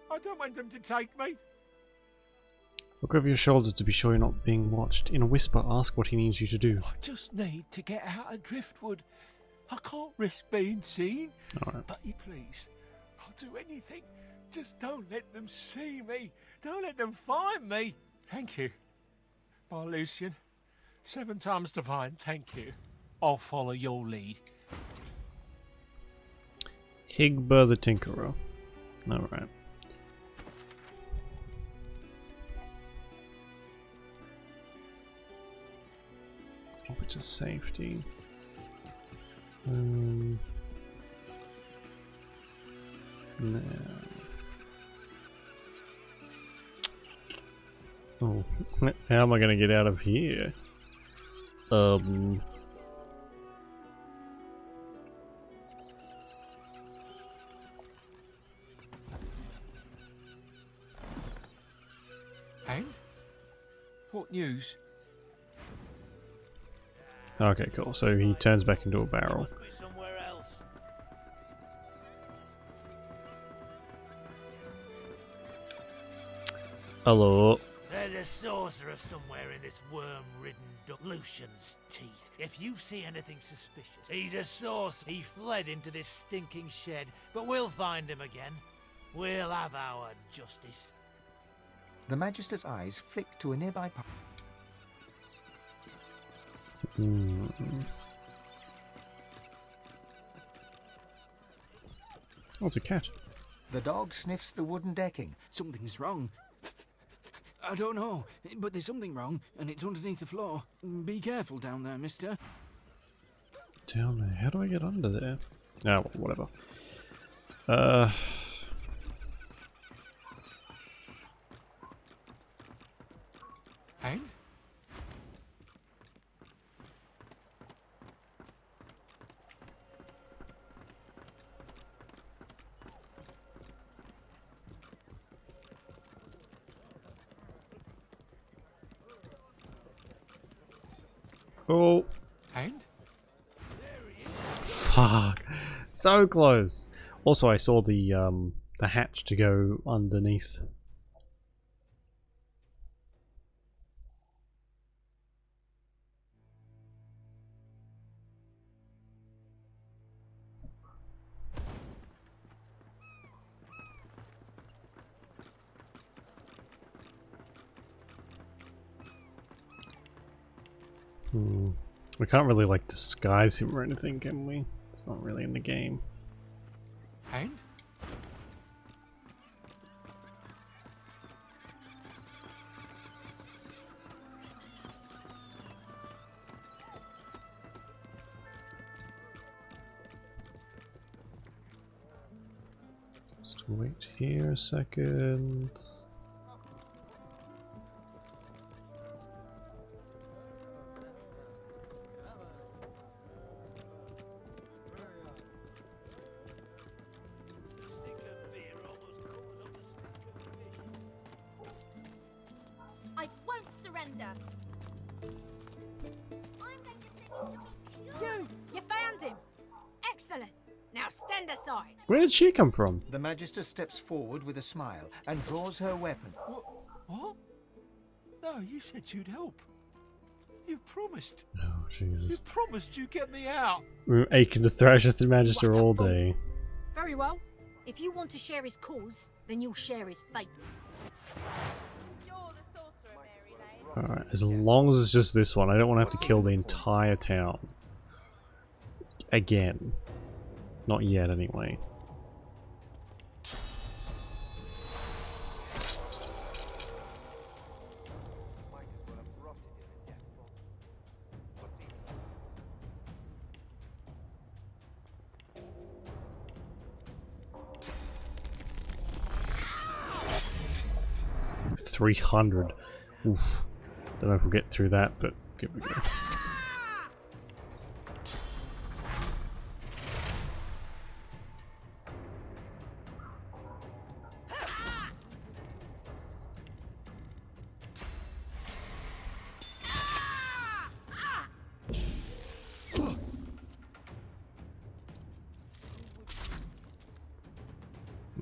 I don't want them to take me. Look over your shoulder to be sure you're not being watched. In a whisper, ask what he needs you to do. I just need to get out of Driftwood. I can't risk being seen. Alright. But please, I'll do anything. Just don't let them see me. Don't let them find me. Thank you. Bye, Lucian. 7 times divine, thank you. I'll follow your lead. Higba the Tinkerer. Alright. Which is safety. No. Oh, how am I going to get out of here? And? What news? Okay, cool. So he turns back into a barrel. Hello. There's a sorcerer somewhere in this worm-ridden Lucian's teeth. If you see anything suspicious, he's a sorcerer. He fled into this stinking shed, but we'll find him again. We'll have our justice. The Magister's eyes flick to a nearby park. Oh, it's a cat. The dog sniffs the wooden decking. Something's wrong. I don't know, but there's something wrong, and it's underneath the floor. Be careful down there, mister. Down there? How do I get under there? Ah, well, whatever. And? Oh. And? Fuck. So close. Also, I saw the hatch to go underneath. We can't really like disguise him or anything, can we? It's not really in the game. And? Just wait here a second. I won't surrender. You found him. Excellent. Now stand aside. Where did she come from? The Magister steps forward with a smile and draws her weapon. What? No, you said you'd help. You promised. Oh, Jesus. You promised you'd get me out. We were aching to thrash at the Magister all day. Very well. If you want to share his cause, then you'll share his fate. Alright, as long as it's just this one, I don't want to have to kill the entire town. Again. Not yet, anyway. $300. Oof. Don't know if we'll get through that, but here we go.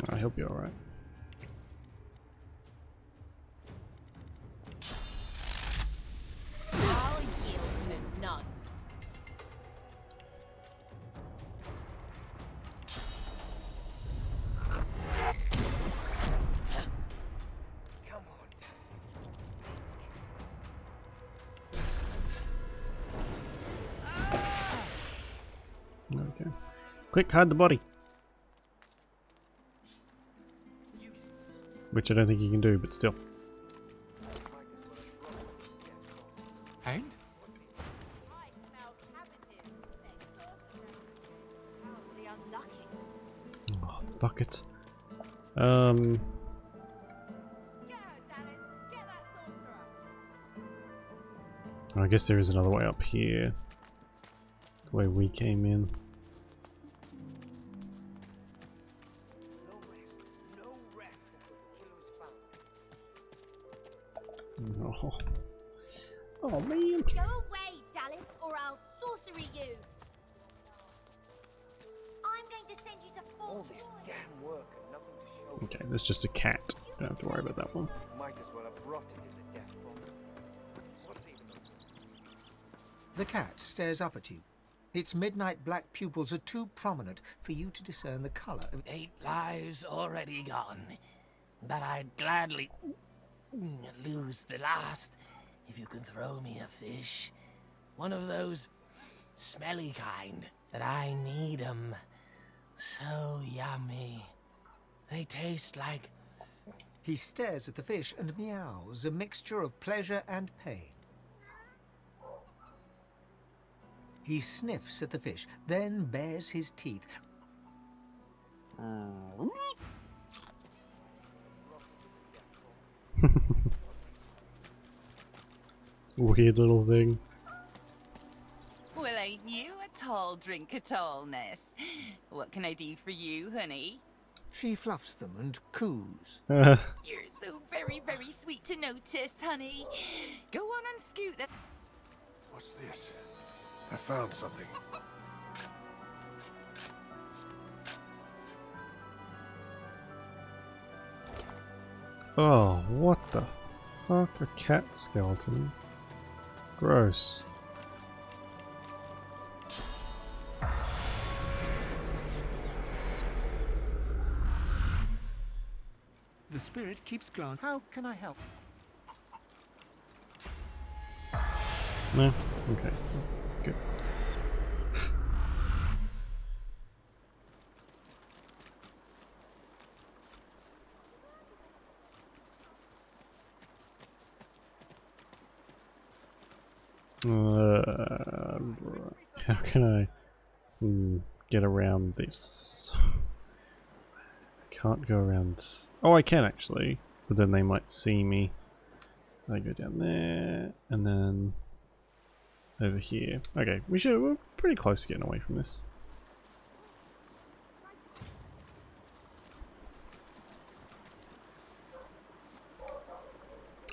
I hope you're alright. I'll yield to none. Come on. Okay. Quick, hide the body. Which I don't think you can do, but still. And? Oh, fuck it. I guess there is another way up here. The way we came in. Oh. Oh man. Go away, Dallas, or I'll sorcery you. I'm going to send you to All this damn work and nothing to show. Okay, there's just a cat. Don't have to worry about that one. Might as well have rotted in the death bomb. What's even The cat stares up at you. Its midnight black pupils are too prominent for you to discern the colour of 8 lives already gone, but I'd gladly lose the last if you can throw me a fish. One of those smelly kind that I need 'em. So yummy. They taste like... He stares at the fish and meows, a mixture of pleasure and pain. He sniffs at the fish, then bares his teeth. Weird little thing. Well, ain't you a tall drink of tallness? What can I do for you, honey? She fluffs them and coos. You're so very, very sweet to notice, honey. Go on and scoot that. What's this? I found something. Oh, what the fuck? A cat skeleton? Gross. The spirit keeps glancing. How can I help? No? Okay. Good. How can I get around this? I can't go around. Oh, I can actually, but then they might see me. I go down there and then over here. Okay, we're pretty close to getting away from this.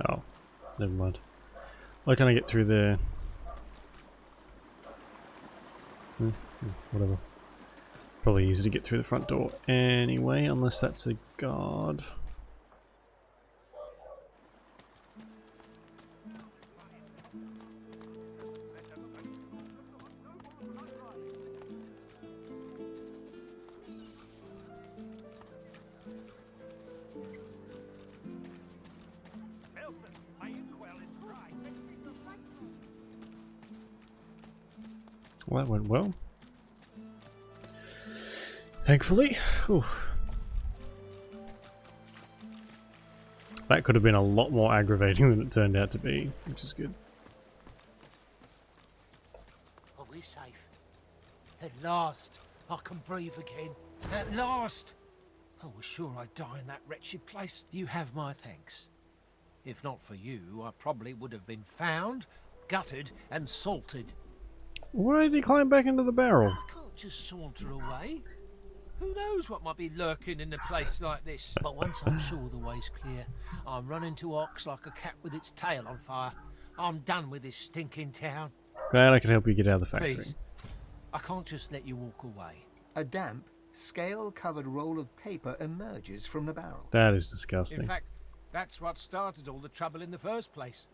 Oh, never mind. Why can't I get through there? Whatever. Probably easy to get through the front door anyway, unless that's a guard. Well, that went well. Thankfully. Whew. That could have been a lot more aggravating than it turned out to be, which is good. Are we safe? At last, I can breathe again. At last! I was sure I'd die in that wretched place. You have my thanks. If not for you, I probably would have been found, gutted, and salted. Why did he climb back into the barrel? I can't just saunter away. Who knows what might be lurking in a place like this? But once I'm sure the way's clear, I'm running to Ox like a cat with its tail on fire. I'm done with this stinking town. Glad I can help you get out of the factory. Please, I can't just let you walk away. A damp, scale-covered roll of paper emerges from the barrel. That is disgusting. In fact, that's what started all the trouble in the first place.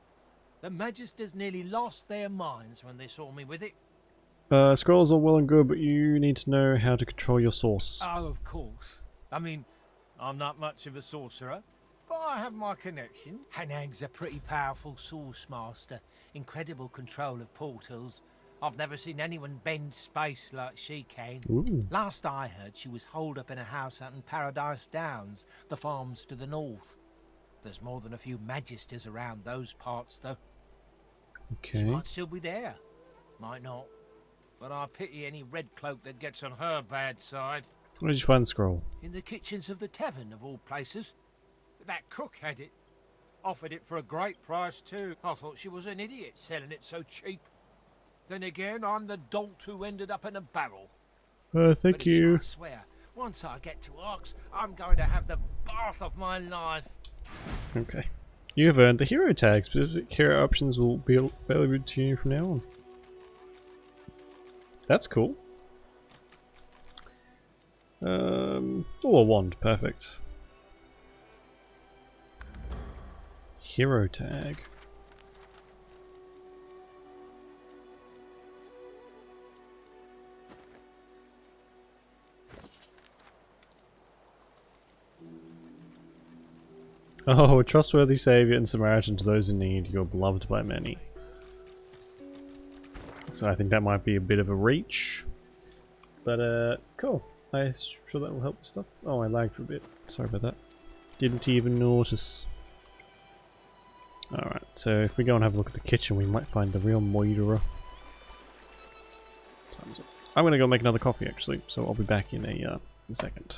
The Magisters nearly lost their minds when they saw me with it. Scrolls are well and good, but you need to know how to control your source. Oh, of course. I mean, I'm not much of a sorcerer, but I have my connection. Hanag's a pretty powerful source master. Incredible control of portals. I've never seen anyone bend space like she can. Ooh. Last I heard, she was holed up in a house out in Paradise Downs, the farms to the north. There's more than a few Magisters around those parts, though. Okay. She might still be there. Might not. But I pity any red cloak that gets on her bad side. Where did you find the scroll? In the kitchens of the tavern, of all places. That cook had it. Offered it for a great price, too. I thought she was an idiot selling it so cheap. Then again, I'm the dolt who ended up in a barrel. Thank you. I swear, once I get to Ox, I'm going to have the bath of my life. Okay. You have earned the hero tag. Specific hero options will be available to you from now on. That's cool. Oh, a wand. Perfect. Hero tag. Oh, a trustworthy savior and Samaritan to those in need, you're beloved by many. So I think that might be a bit of a reach. But, cool. I'm sure that will help with stuff. Oh, I lagged for a bit. Sorry about that. Didn't even notice. Alright, so if we go and have a look at the kitchen, we might find the real murderer. Time's up. I'm gonna go make another coffee, actually, so I'll be back in a second.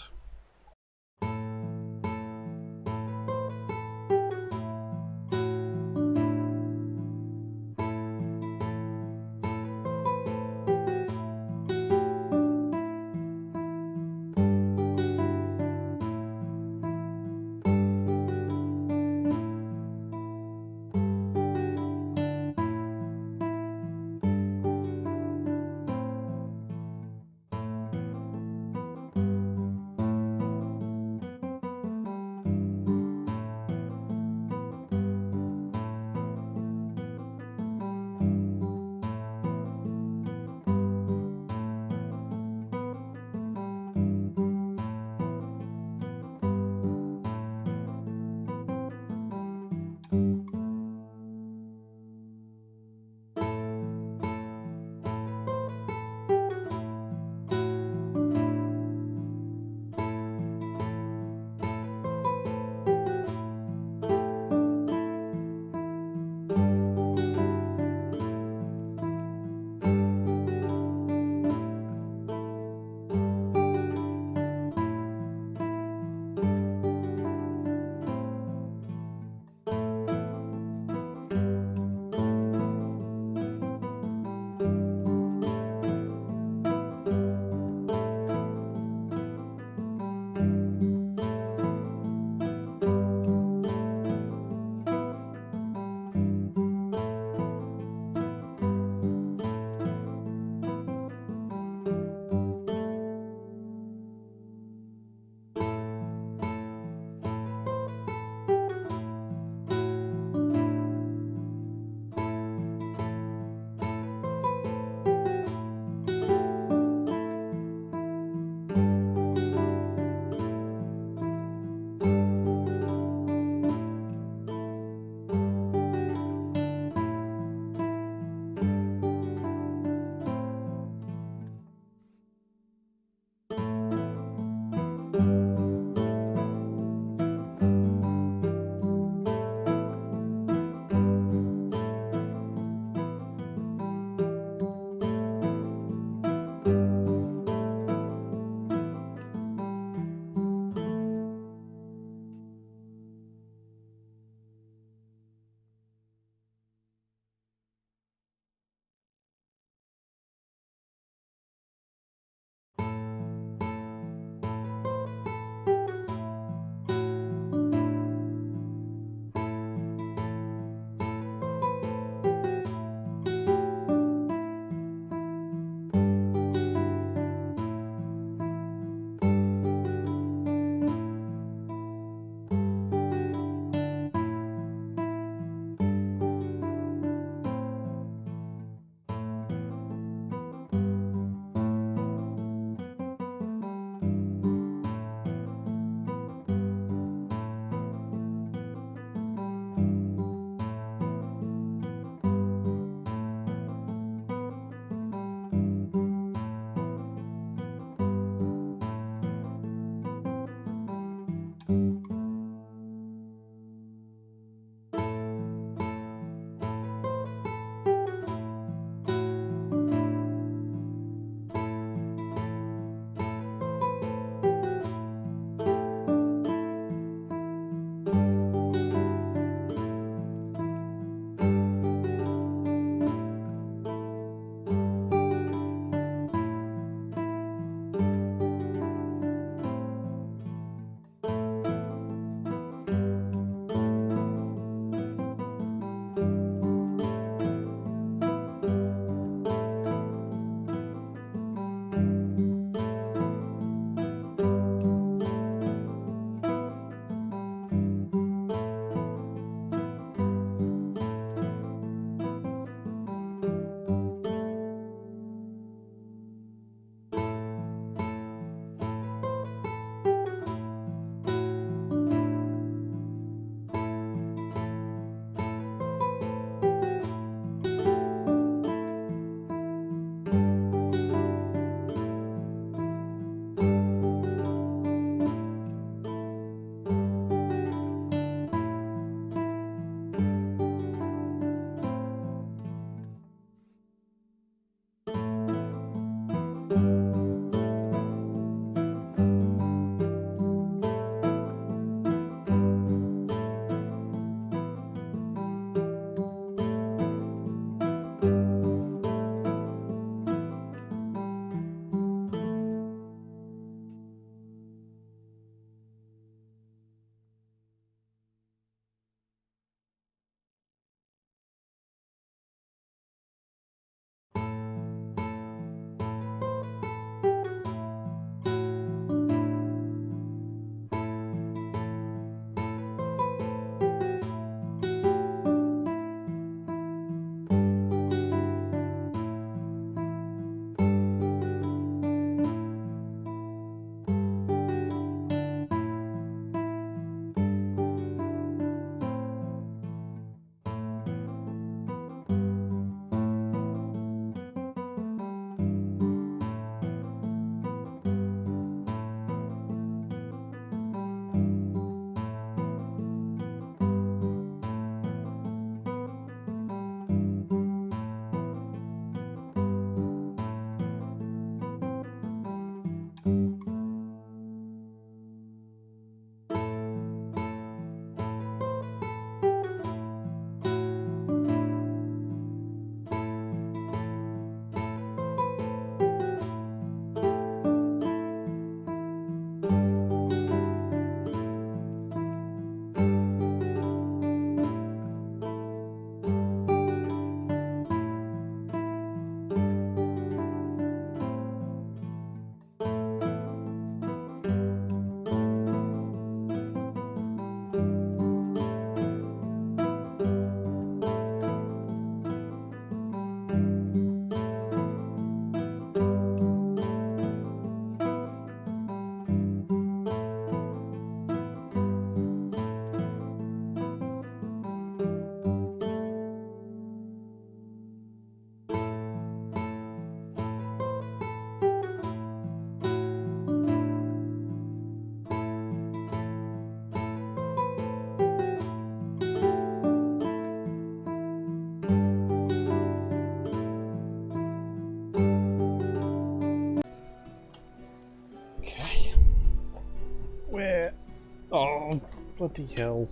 Bloody hell.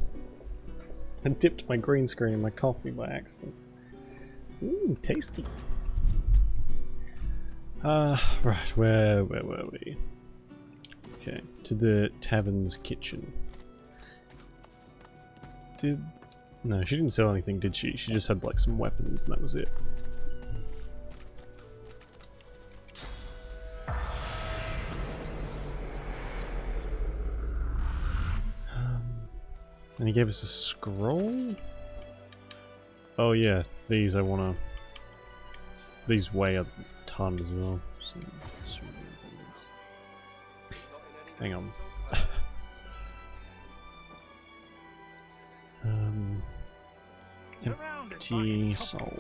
I dipped my green screen in my coffee by accident. Ooh, tasty. Right, where were we? Okay, to the tavern's kitchen. No, she didn't sell anything, did she? She just had like some weapons and that was it. And he gave us a scroll? Oh yeah, these I wanna... These weigh a ton as well. So, hang on. Empty soul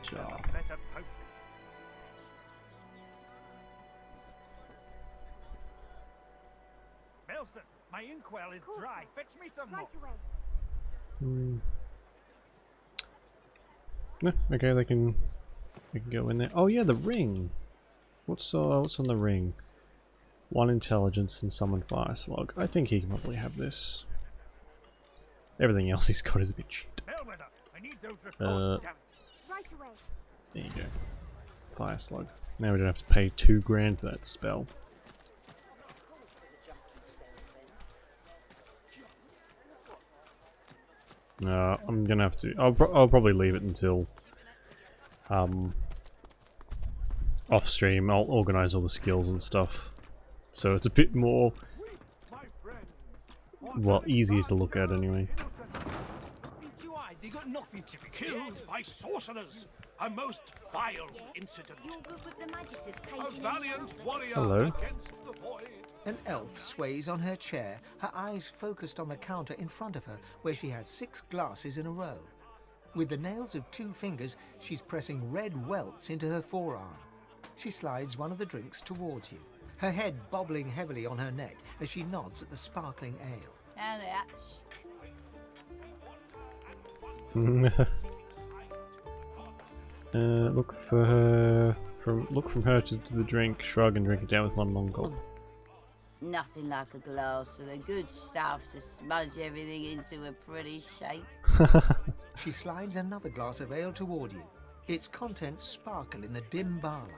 jar. Nelson, my inkwell is dry. Fetch me some more. No, okay, they can go in there. Oh yeah, the ring. What's on the ring? 1 intelligence and summon fire slug. I think he can probably have this. Everything else he's got is a bit shit. There you go. Fire slug. Now we don't have to pay $2,000 for that spell. No, I'm gonna have to. I'll probably leave it until off stream. I'll organize all the skills and stuff, so it's a bit more, well, easier to look at anyway. They got nothing to be killed by sorcerers. A most vile incident. A valiant warrior Hello. against the void. An elf sways on her chair, her eyes focused on the counter in front of her, where she has 6 glasses in a row. With the nails of 2 fingers, she's pressing red welts into her forearm. She slides one of the drinks towards you, her head bobbling heavily on her neck as she nods at the sparkling ale. And that. Look for her. Look from her to the drink. Shrug and drink it down with 1 long gulp. Nothing like a glass of the good stuff to smudge everything into a pretty shape. She slides another glass of ale toward you. Its contents sparkle in the dim barlight.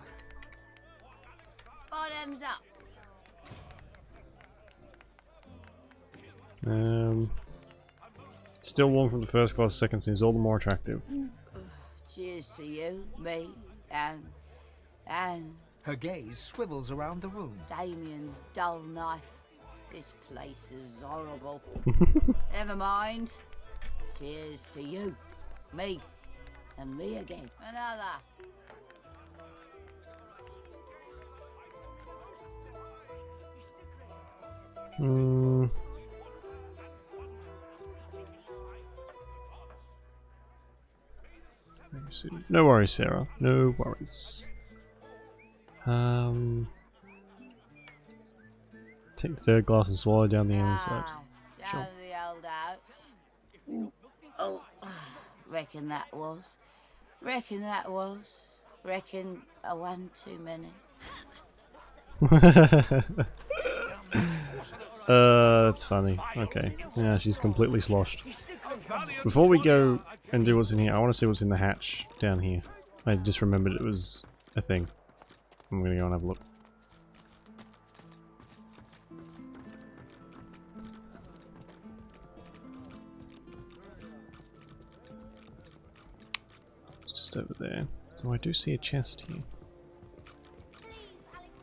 Bottoms up. Still warm from the first glass. Second seems all the more attractive. Cheers to you, me, and... Her gaze swivels around the room. Damien's dull knife. This place is horrible. Never mind. Cheers to you, me, and me again. Another. No worries, Sarah. No worries. Take the 3rd glass and swallow down the inside. Sure. Down the old ouch. Oh, reckon that was. Reckon one too many. That's funny. Okay. Yeah, she's completely sloshed. Before we go and do what's in here, I want to see what's in the hatch down here. I just remembered it was a thing. I'm gonna go and have a look. It's just over there. So I do see a chest here.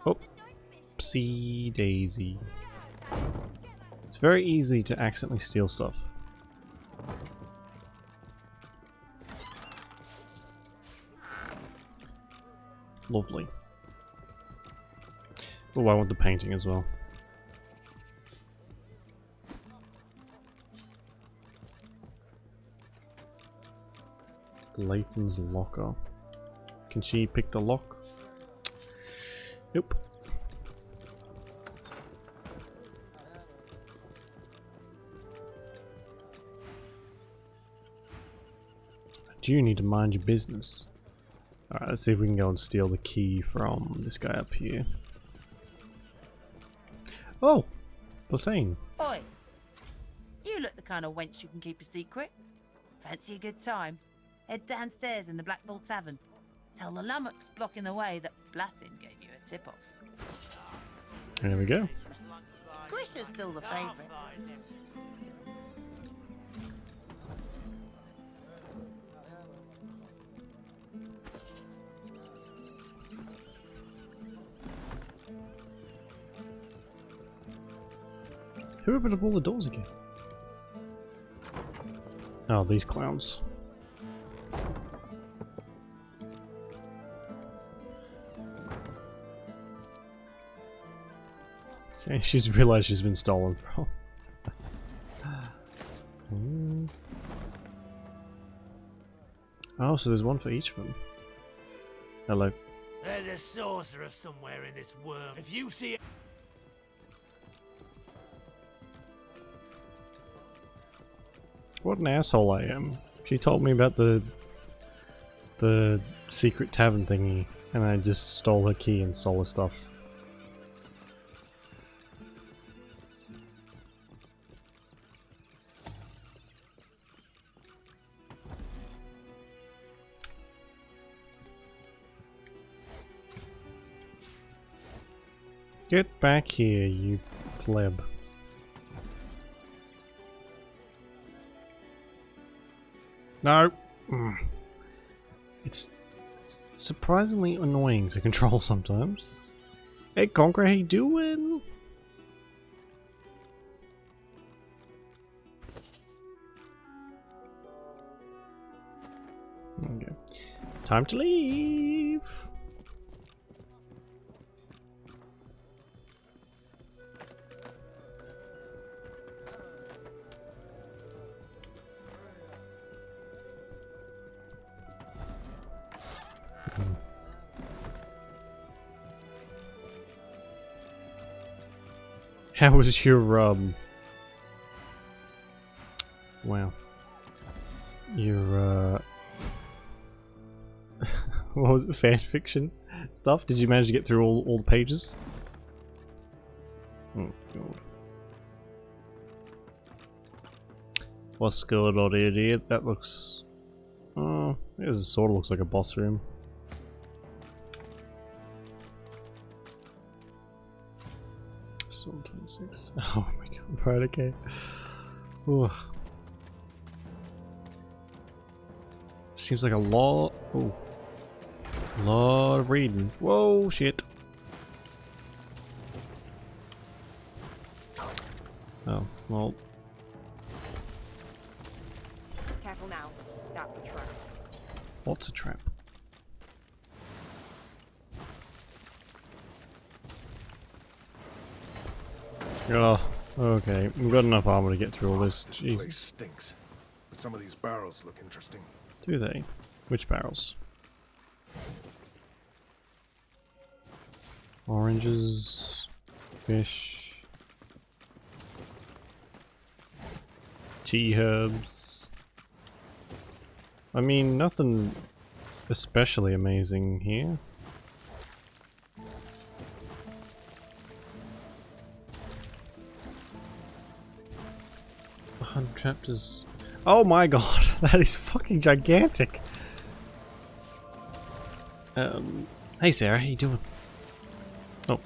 Oh, Psee daisy. It's very easy to accidentally steal stuff. Lovely. Oh, I want the painting as well. Lathan's locker. Can she pick the lock? Nope. Do you need to mind your business? Alright, let's see if we can go and steal the key from this guy up here. Oh! Blasane. Oi! You look the kind of wench you can keep a secret? Fancy a good time? Head downstairs in the Black Bull Tavern. Tell the lummox blocking the way that Blathin gave you a tip-off. There we go. Grisha's still the favourite. Who opened up all the doors again? Oh, these clowns. Okay, she's realized she's been stolen from. Oh, so there's one for each of them. Hello. There's a sorcerer somewhere in this world. If you see it. What an asshole I am. She told me about the secret tavern thingy, and I just stole her key and stole her stuff. Get back here, you pleb. No! It's surprisingly annoying to control sometimes. Hey Conqueror, how you doing? Okay. Time to leave! How was your, wow. Your, what was it, fanfiction stuff? Did you manage to get through all the pages? Oh, God. What's going on here, dude? That looks... Oh, this sort of looks like a boss room. Storm 26. Oh my god, right, okay. Ooh. Seems like a lot. Oh. A lot of reading. Whoa, shit. Oh, well. Careful now. That's a trap. What's a trap? Oh, okay. We've got enough armor to get through all this. This place stinks, but some of these barrels look interesting. Do they? Which barrels? Oranges, fish, tea herbs. I mean, nothing especially amazing here. Chapters. Oh my god, that is fucking gigantic. Hey Sarah, how you doing? Oh.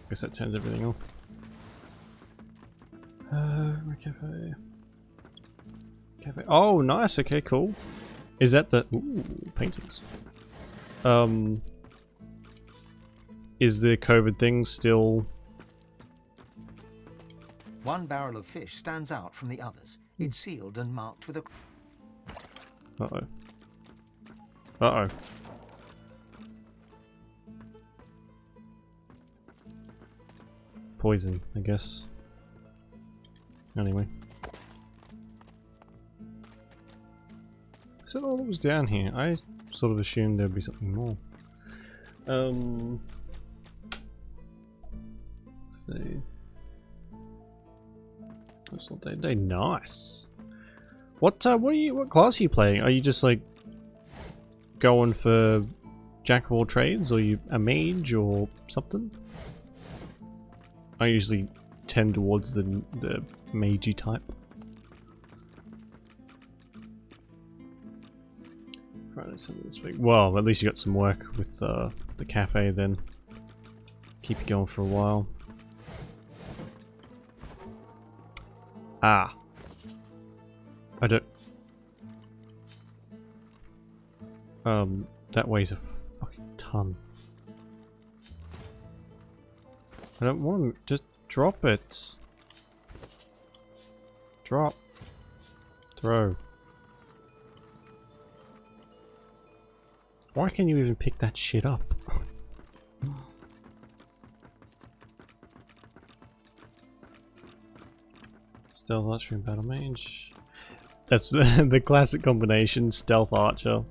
Guess that turns everything off. Cafe. Cafe. Oh, nice. Okay, cool. Is that the paintings? Is the COVID thing still? One barrel of fish stands out from the others. It's sealed and marked with a... Uh-oh. Uh-oh. Poison, I guess. Anyway. Is that all that was down here? I sort of assumed there'd be something more. Let's see. They nice. What class are you playing? Are you just like going for jack of all trades, or are you a mage or something? I usually tend towards the magey type. Friday, Sunday this week. Well, at least you got some work with the cafe then. Keep you going for a while. Ah. I don't... that weighs a fucking ton. I don't want to... Just drop it. Drop. Throw. Why can you even pick that shit up? Stealth Archer and Battle Mage. That's the classic combination, Stealth Archer.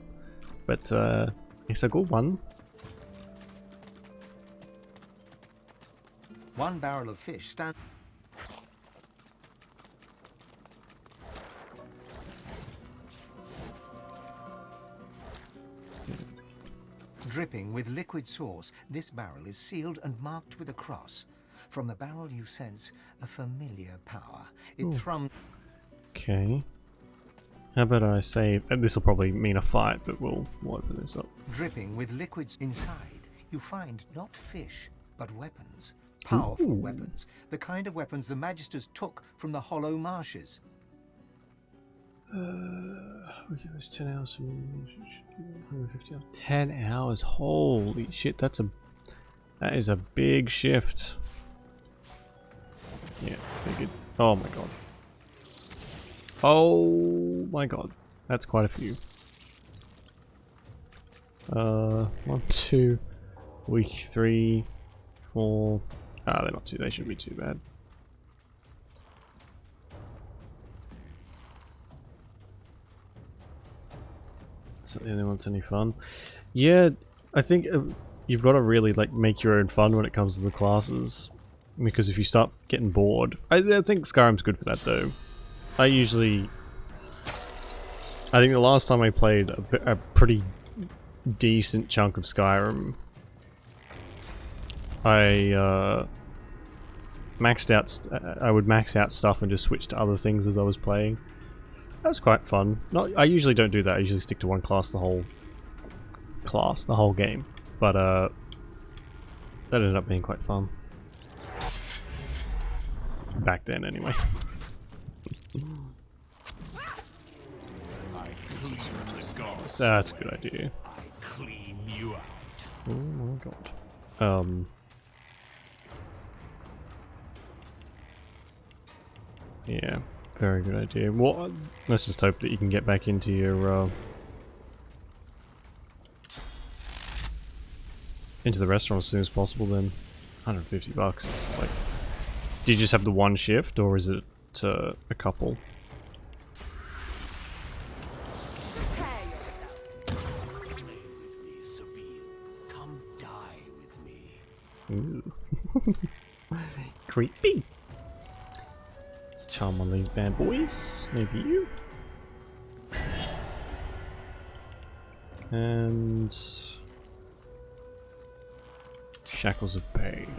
But it's a good one. One barrel of fish stands dripping with liquid sauce. This barrel is sealed and marked with a cross. From the barrel you sense a familiar power. It thrums. Okay. How about I save? And this will probably mean a fight, but we'll open this up. Dripping with liquids inside, you find not fish, but weapons. Powerful weapons. The kind of weapons the Magisters took from the Hollow Marshes. Okay, it was 10 hours from 150 hours. 10 hours. Holy shit, that is a big shift. Yeah, big. Oh my god. Oh my god. That's quite a few. 1, 2, 3, 4. Ah, they're not too. They shouldn't be too bad. Is that the only one that's any fun? Yeah, I think you've got to really like make your own fun when it comes to the classes, because if you start getting bored, I think Skyrim's good for that though. I think the last time I played a pretty decent chunk of Skyrim, I maxed out. I would max out stuff and just switch to other things as I was playing. That was quite fun. I usually don't do that. I usually stick to one class the whole game. But that ended up being quite fun. Back then, anyway. That's a good idea. Clean you out. Oh my god. Yeah, very good idea. Well, let's just hope that you can get back into your into the restaurant as soon as possible. Then, $150. It's like, do you just have the one shift, or is it a couple? Come die with me. Ooh. Creepy. Let's charm on these bad boys. Maybe you. And Shackles of Pain.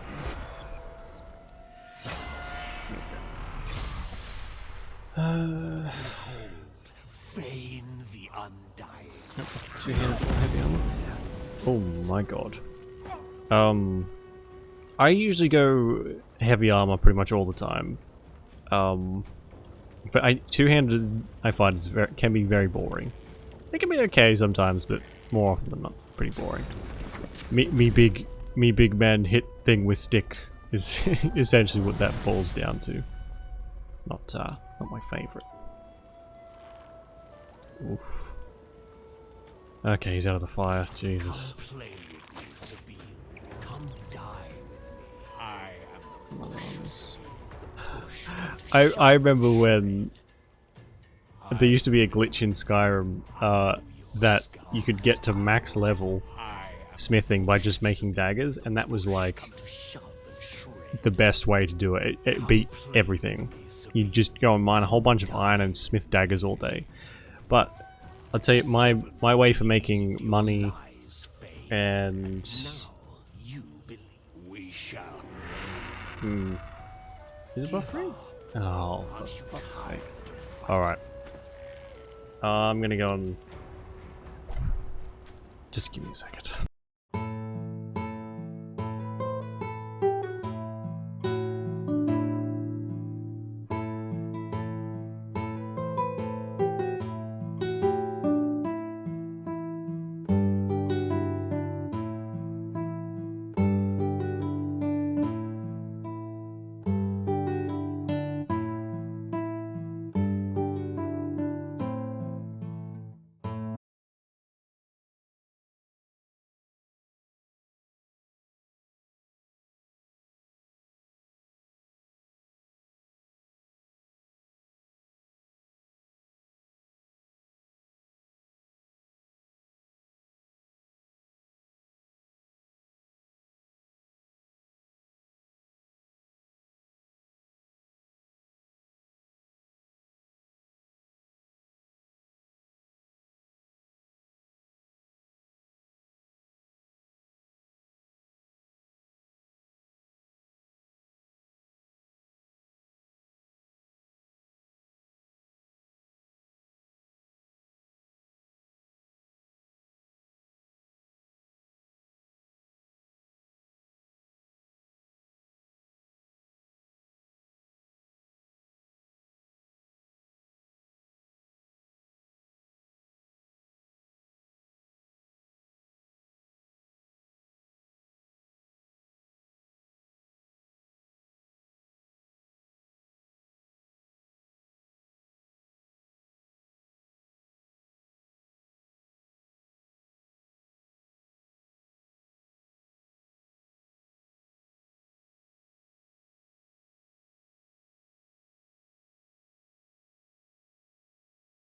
Bane the Undying. Two-handed heavy armor. Oh my god. I usually go heavy armor pretty much all the time. But two-handed I find can be very boring. It can be okay sometimes, but more often than not, pretty boring. Me big man hit thing with stick is essentially what that boils down to. Not my favorite. Oof. Okay, he's out of the fire. Jesus. Come play with me, Sabine. Come die with me. I am I remember when there used to be a glitch in Skyrim that you could get to max level smithing by just making daggers, and that was like the best way to do it. It beat everything. You just go and mine a whole bunch of iron and smith daggers all day. But I'll tell you, my way for making money and Is it buffering? Oh, for fuck's sake. Alright. I'm gonna go and... Just give me a second.